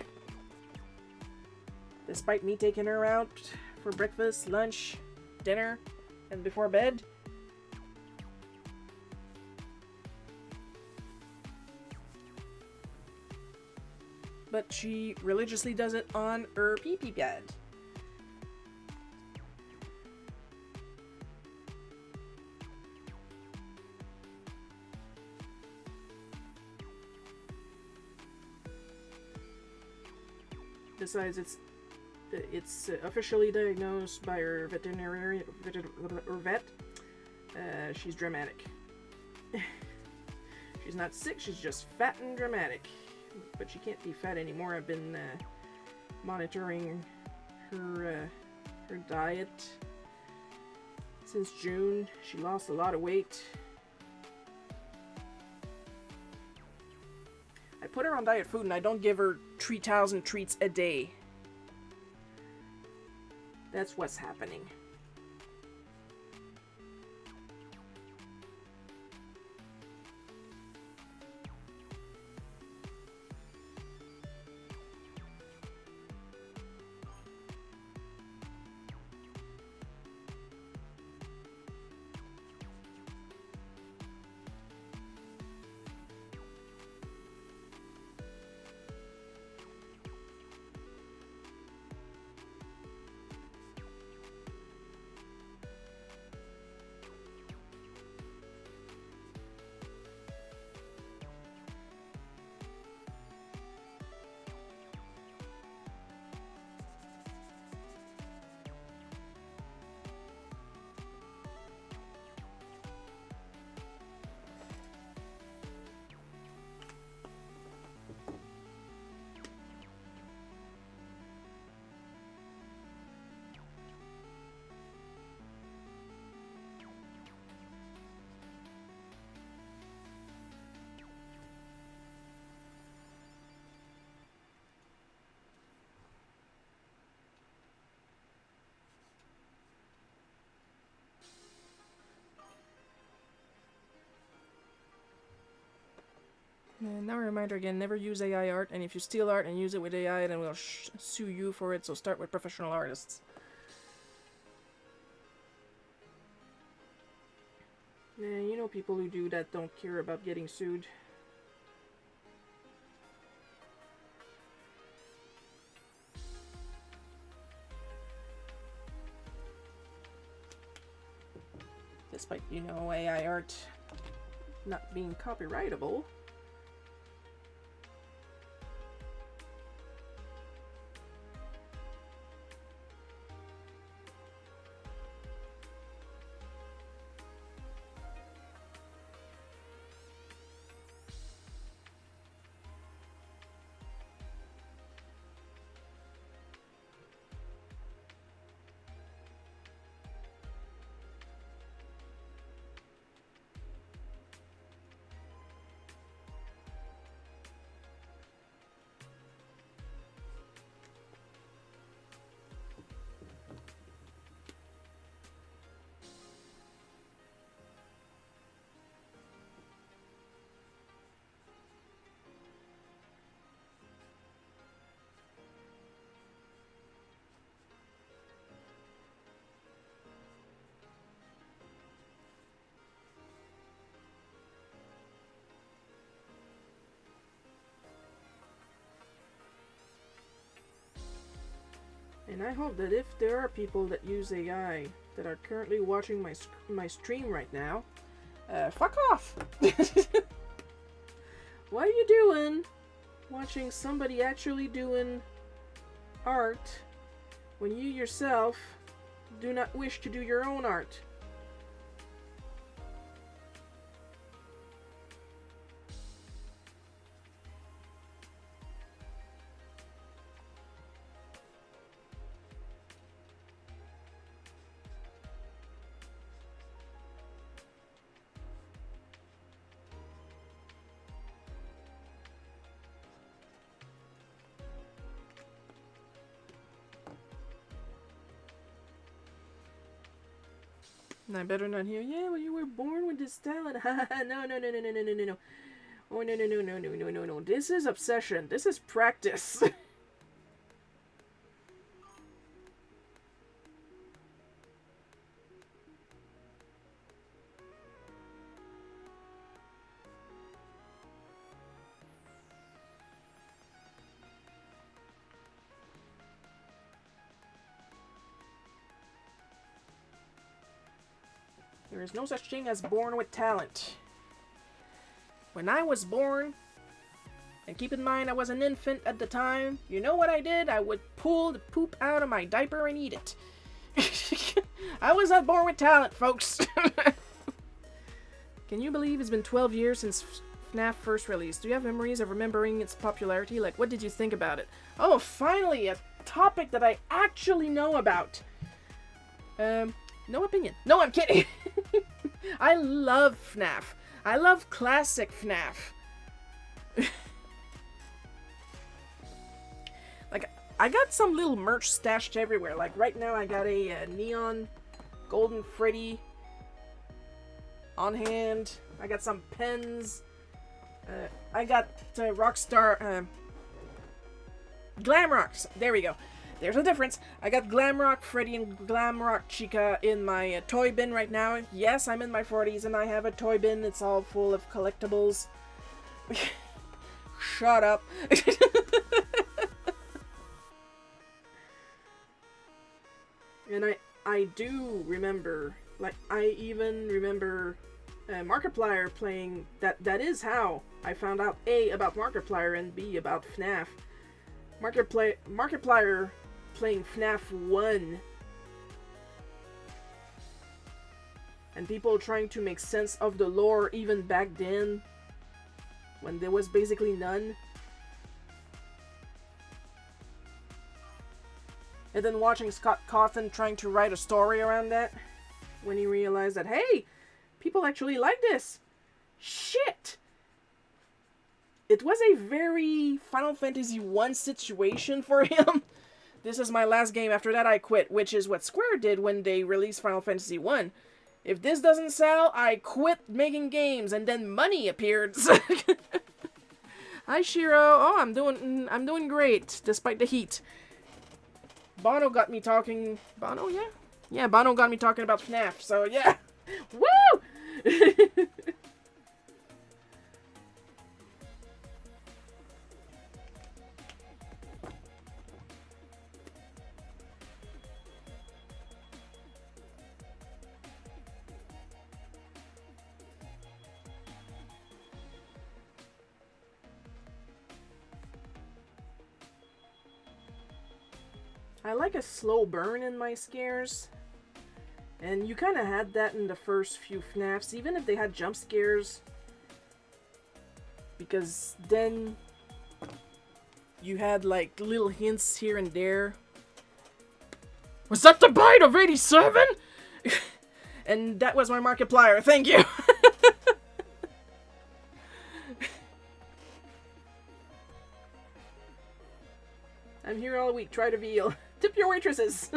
Despite me taking her out for breakfast, lunch, dinner, and before bed. But she religiously does it on her pee-pee pad. Besides, it's officially diagnosed by her veterinarian or vet. She's dramatic. She's not sick, she's just fat and dramatic. But she can't be fat anymore. I've been monitoring her her diet. Since June, she lost a lot of weight. I put her on diet food and I don't give her 3,000 treats a day. That's what's happening. And now a reminder again, never use AI art, and if you steal art and use it with AI, then we'll sue you for it, so start with professional artists. And you know, people who do that don't care about getting sued. Despite, you know, AI art not being copyrightable. And I hope that if there are people that use AI that are currently watching my stream right now, fuck off! What are you doing watching somebody actually doing art when you yourself do not wish to do your own art? I better not hear, yeah, well, you were born with this talent. No, no, no, no, no, no, no, no, no. Oh, no, no, no, no, no, no, no, no. This is obsession. This is practice. There is no such thing as born with talent. When I was born, and keep in mind I was an infant at the time, you know what I did? I would pull the poop out of my diaper and eat it. I was not born with talent, folks. Can you believe it's been 12 years since FNAF first released? Do you have memories of remembering its popularity? Like, what did you think about it? Oh, finally, a topic that I actually know about. No opinion. No, I'm kidding. I love FNAF. I love classic FNAF. Like, I got some little merch stashed everywhere. Like, right now I got a neon golden Freddy on hand. I got some pens. I got Rockstar... Glam Rocks. There we go. There's a difference. I got Glamrock Freddy and Glamrock Chica in my toy bin right now. Yes, I'm in my 40s and I have a toy bin. It's all full of collectibles. Shut up. And I do remember, like, I even remember Markiplier playing, that is how I found out A, about Markiplier, and B, about FNAF. Markiplier playing FNAF 1, and people trying to make sense of the lore even back then, when there was basically none. And then watching Scott Cawthon trying to write a story around that, when he realized that, hey, people actually like this. Shit! It was a very Final Fantasy 1 situation for him. This is my last game, after that I quit, which is what Square did when they released Final Fantasy 1. If this doesn't sell, I quit making games, and then money appeared. Hi Shiro. Oh, I'm doing great, despite the heat. Bono got me talking... Bono, yeah? Yeah, Bono got me talking about FNAF, so yeah. Woo! I like a slow burn in my scares, and you kind of had that in the first few FNAFs, even if they had jump scares, because then you had like little hints here and there. Was that the bite of 87? And that was my Markiplier, thank you! I'm here all week, try to veal. Tip your waitresses!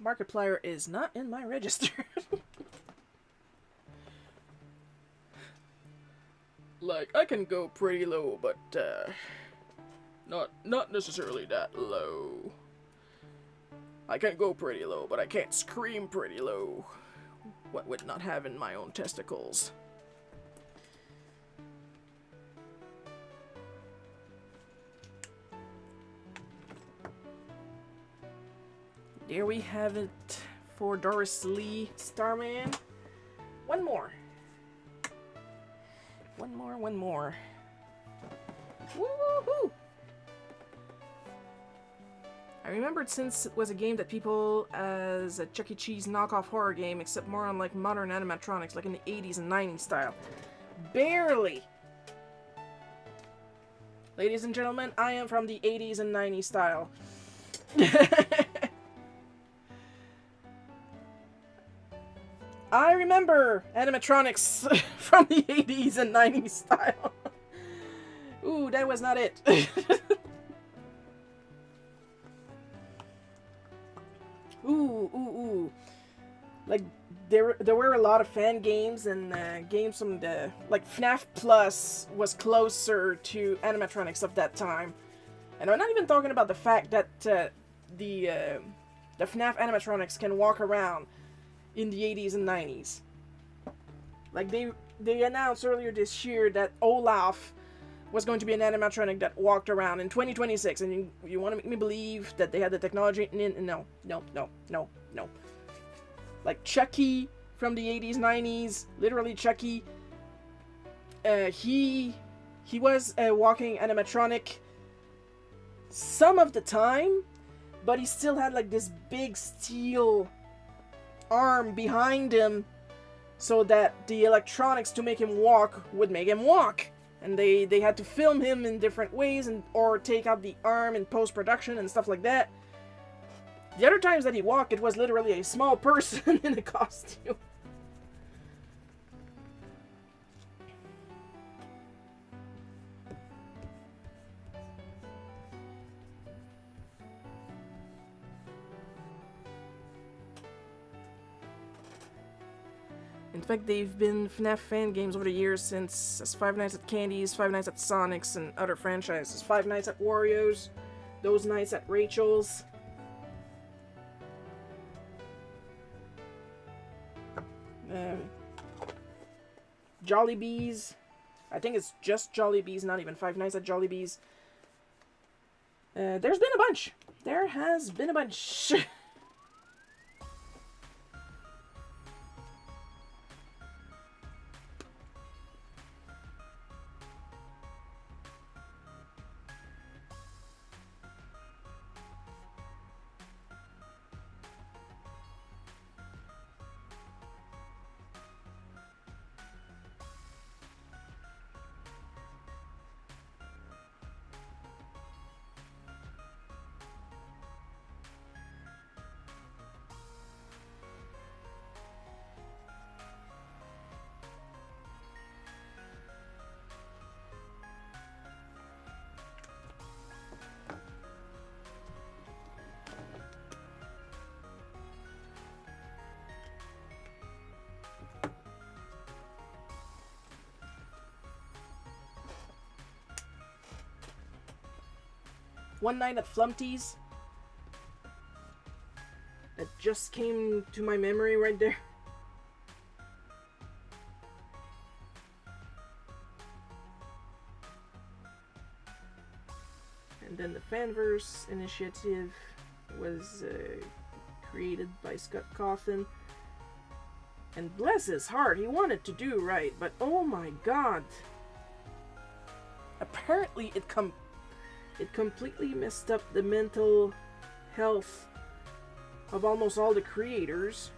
Markiplier is not in my register. Like, I can go pretty low, but, not necessarily that low. I can go pretty low, but I can't scream pretty low. What with not having my own testicles. There we have it for Doris Lee Starman. One more. One more. Woohoo! I remembered since it was a game that people as a Chuck E. Cheese knockoff horror game, except more on like modern animatronics, like in the 80s and 90s style. Barely! Ladies and gentlemen, I am from the 80s and 90s style. I remember animatronics from the 80s and 90s style. Ooh, that was not it. Ooh. Like, there were a lot of fan games and games from the... Like, FNAF Plus was closer to animatronics of that time. And I'm not even talking about the fact that the the FNAF animatronics can walk around in the 80s and 90s. Like, they announced earlier this year that Olaf was going to be an animatronic that walked around in 2026, and you want to make me believe that they had the technology? No. Like Chucky from the 80s, 90s, literally Chucky. He was a walking animatronic some of the time, but he still had like this big steel arm behind him so that the electronics to make him walk would make him walk. And they had to film him in different ways or take out the arm in post-production and stuff like that. The other times that he walked, it was literally a small person in a costume. In fact, they've been FNAF fan games over the years since Five Nights at Candy's, Five Nights at Sonic's, and other franchises. Five Nights at Wario's, Those Nights at Rachel's. Jollibee's. I think it's just Jollibee's, not even Five Nights at Jollibee's. There's been a bunch. There has been a bunch. One Night at Flumpty's. That just came to my memory right there. And then the Fanverse initiative was created by Scott Cawthon. And bless his heart, he wanted to do right, but oh my god. Apparently it completely messed up the mental health of almost all the creators.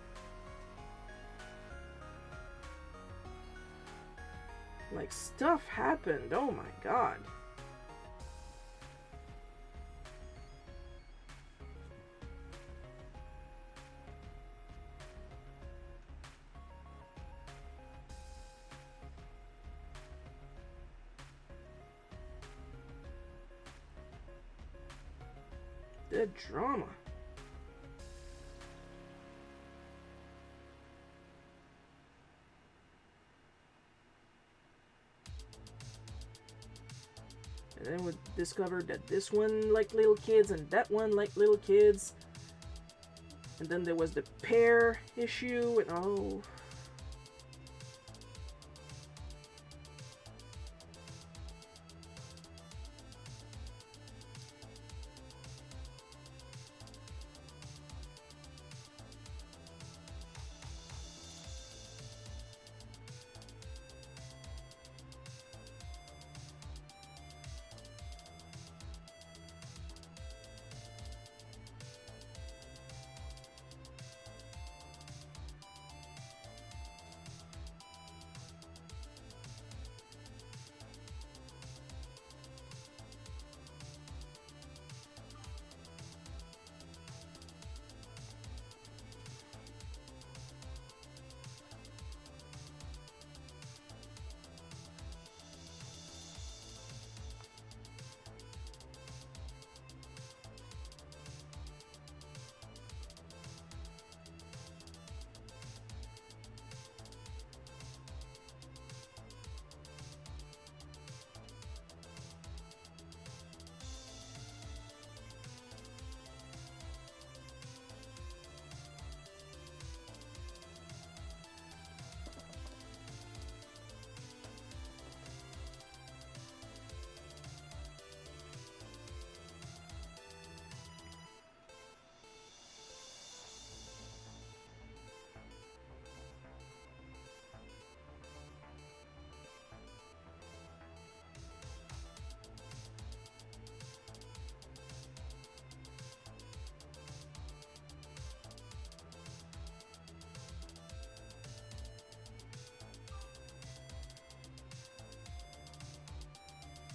Like, stuff happened. Oh my god. The drama. And then we discovered that this one liked little kids and that one liked little kids. And then there was the pair issue and oh.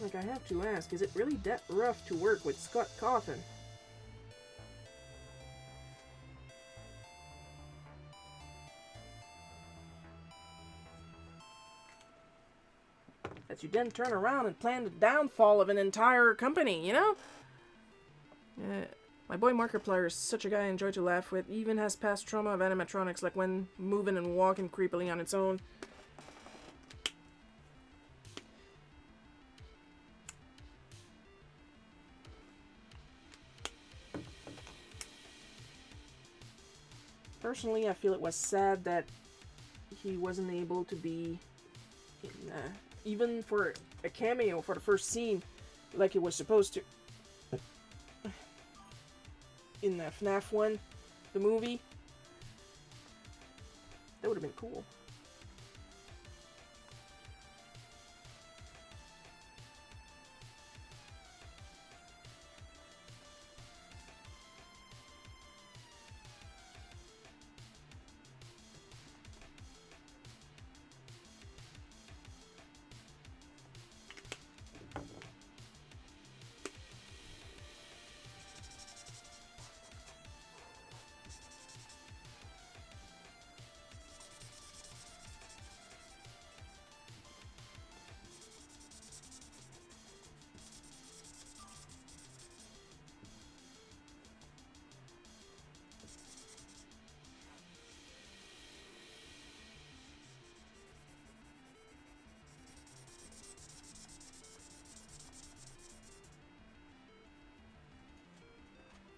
Like, I have to ask, is it really that rough to work with Scott Cawthon? That you then turn around and plan the downfall of an entire company, you know? My boy Markiplier is such a guy I enjoy to laugh with. He even has past trauma of animatronics, like when moving and walking creepily on its own. Personally, I feel it was sad that he wasn't able to be in, even for a cameo for the first scene, like he was supposed to. In FNAF 1, the movie. That would have been cool.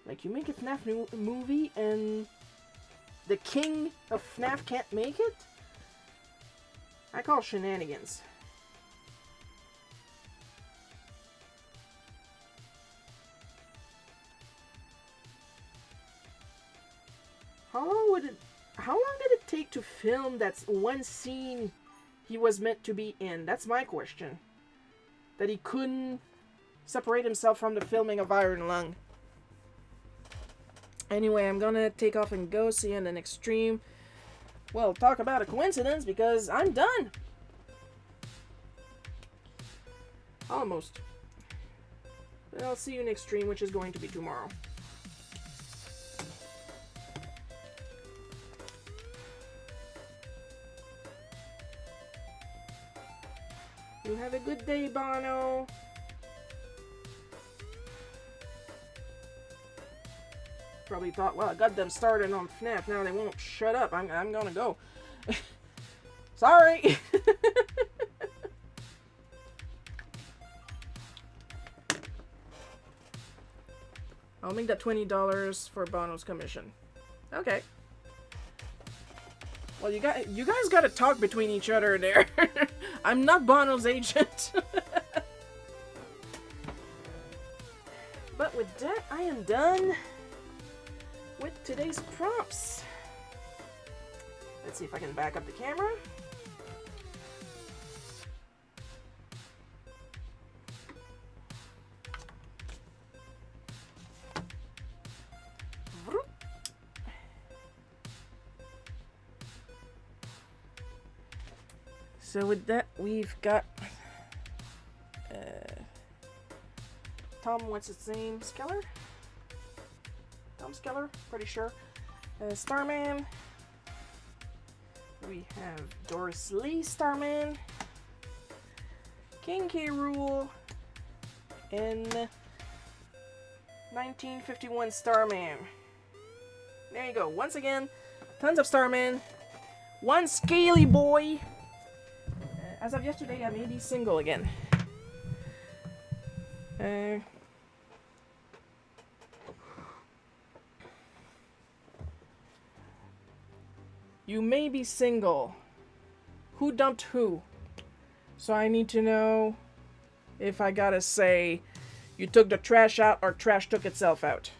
Like, you make a FNAF movie and the king of FNAF can't make it? I call shenanigans. How long did it take to film that one scene he was meant to be in? That's my question. That he couldn't separate himself from the filming of Iron Lung. Anyway, I'm gonna take off and go. See you in the next stream. Well, talk about a coincidence, because I'm done. Almost. But I'll see you next stream, which is going to be tomorrow. You have a good day, Bono. Probably thought, well, I got them started on FNAF, now they won't shut up. I'm gonna go. Sorry! I'll make that $20 for Bono's commission. Okay. Well, you guys gotta talk between each other there. I'm not Bono's agent. But with that, I am done with today's prompts. Let's see if I can back up the camera. So with that, we've got Tom, what's his name? Skeller? Tom Skeller, pretty sure. Starman. We have Doris Lee Starman. King K. Rool. And 1951 Starman. There you go. Once again, tons of Starman. One Scaly Boy. As of yesterday, I may be single again. You may be single. Who dumped who? So I need to know if I gotta say you took the trash out or trash took itself out.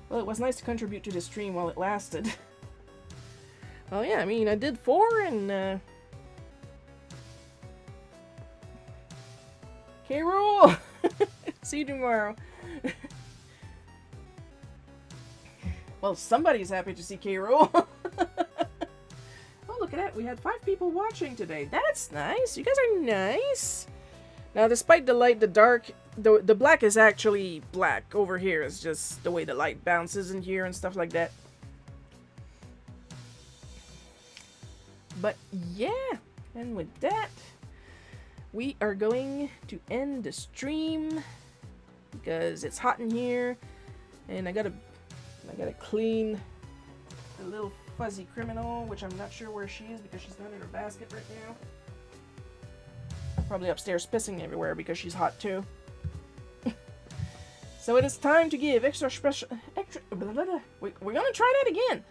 Well, it was nice to contribute to the stream while it lasted. Well, yeah, I mean, I did 4 and, K-Rool! See you tomorrow. Well, somebody's happy to see K-Rool. Oh, look at that. We had 5 people watching today. That's nice. You guys are nice. Now, despite the light, the dark, the black is actually black over here. It's just the way the light bounces in here and stuff like that. But yeah, and with that, we are going to end the stream because it's hot in here, and I gotta clean the little fuzzy criminal, which I'm not sure where she is because she's not in her basket right now. Probably upstairs pissing everywhere because she's hot too. So it is time to give extra special. We're gonna try that again.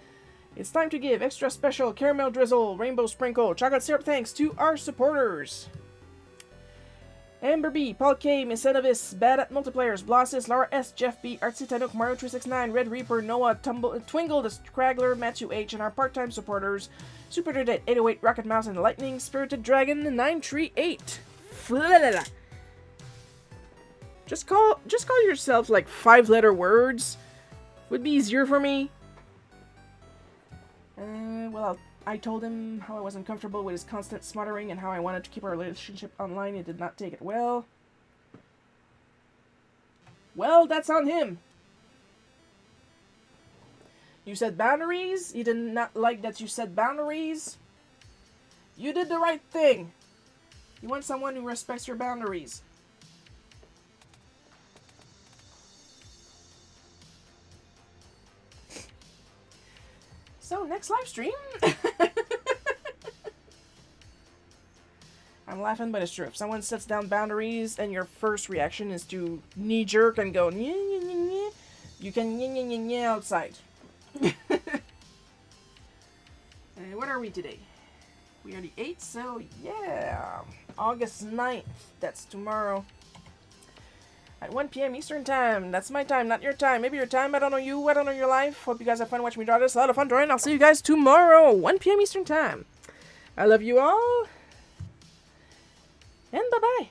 It's time to give extra special caramel drizzle, rainbow sprinkle, chocolate syrup thanks to our supporters. Amber B, Paul K, Miss Enovis, Bad at Multiplayers, Blossis, Laura S, Jeff B, Artsy Tanuk, Mario369, Red Reaper, Noah, Twingle, the Scraggler, Matthew H, and our part-time supporters, Super Dirt 808, Rocket Mouse, and Lightning, Spirited Dragon, 938. Just call yourself like 5-letter words. Would be easier for me. Well, I told him how I wasn't comfortable with his constant smothering and how I wanted to keep our relationship online. He did not take it well. Well, that's on him. You said boundaries? He did not like that you said boundaries? You did the right thing. You want someone who respects your boundaries. So, next live stream. I'm laughing, but it's true. If someone sets down boundaries and your first reaction is to knee-jerk and go, nye, nye, nye, nye, you can nye, nye, nye, nye outside. What are we today? We are the 8th, so yeah. August 9th. That's tomorrow. At 1 p.m. Eastern Time. That's my time, not your time. Maybe your time. I don't know you. I don't know your life. Hope you guys have fun watching me draw this. A lot of fun drawing. I'll see you guys tomorrow. 1 p.m. Eastern Time. I love you all. And bye-bye.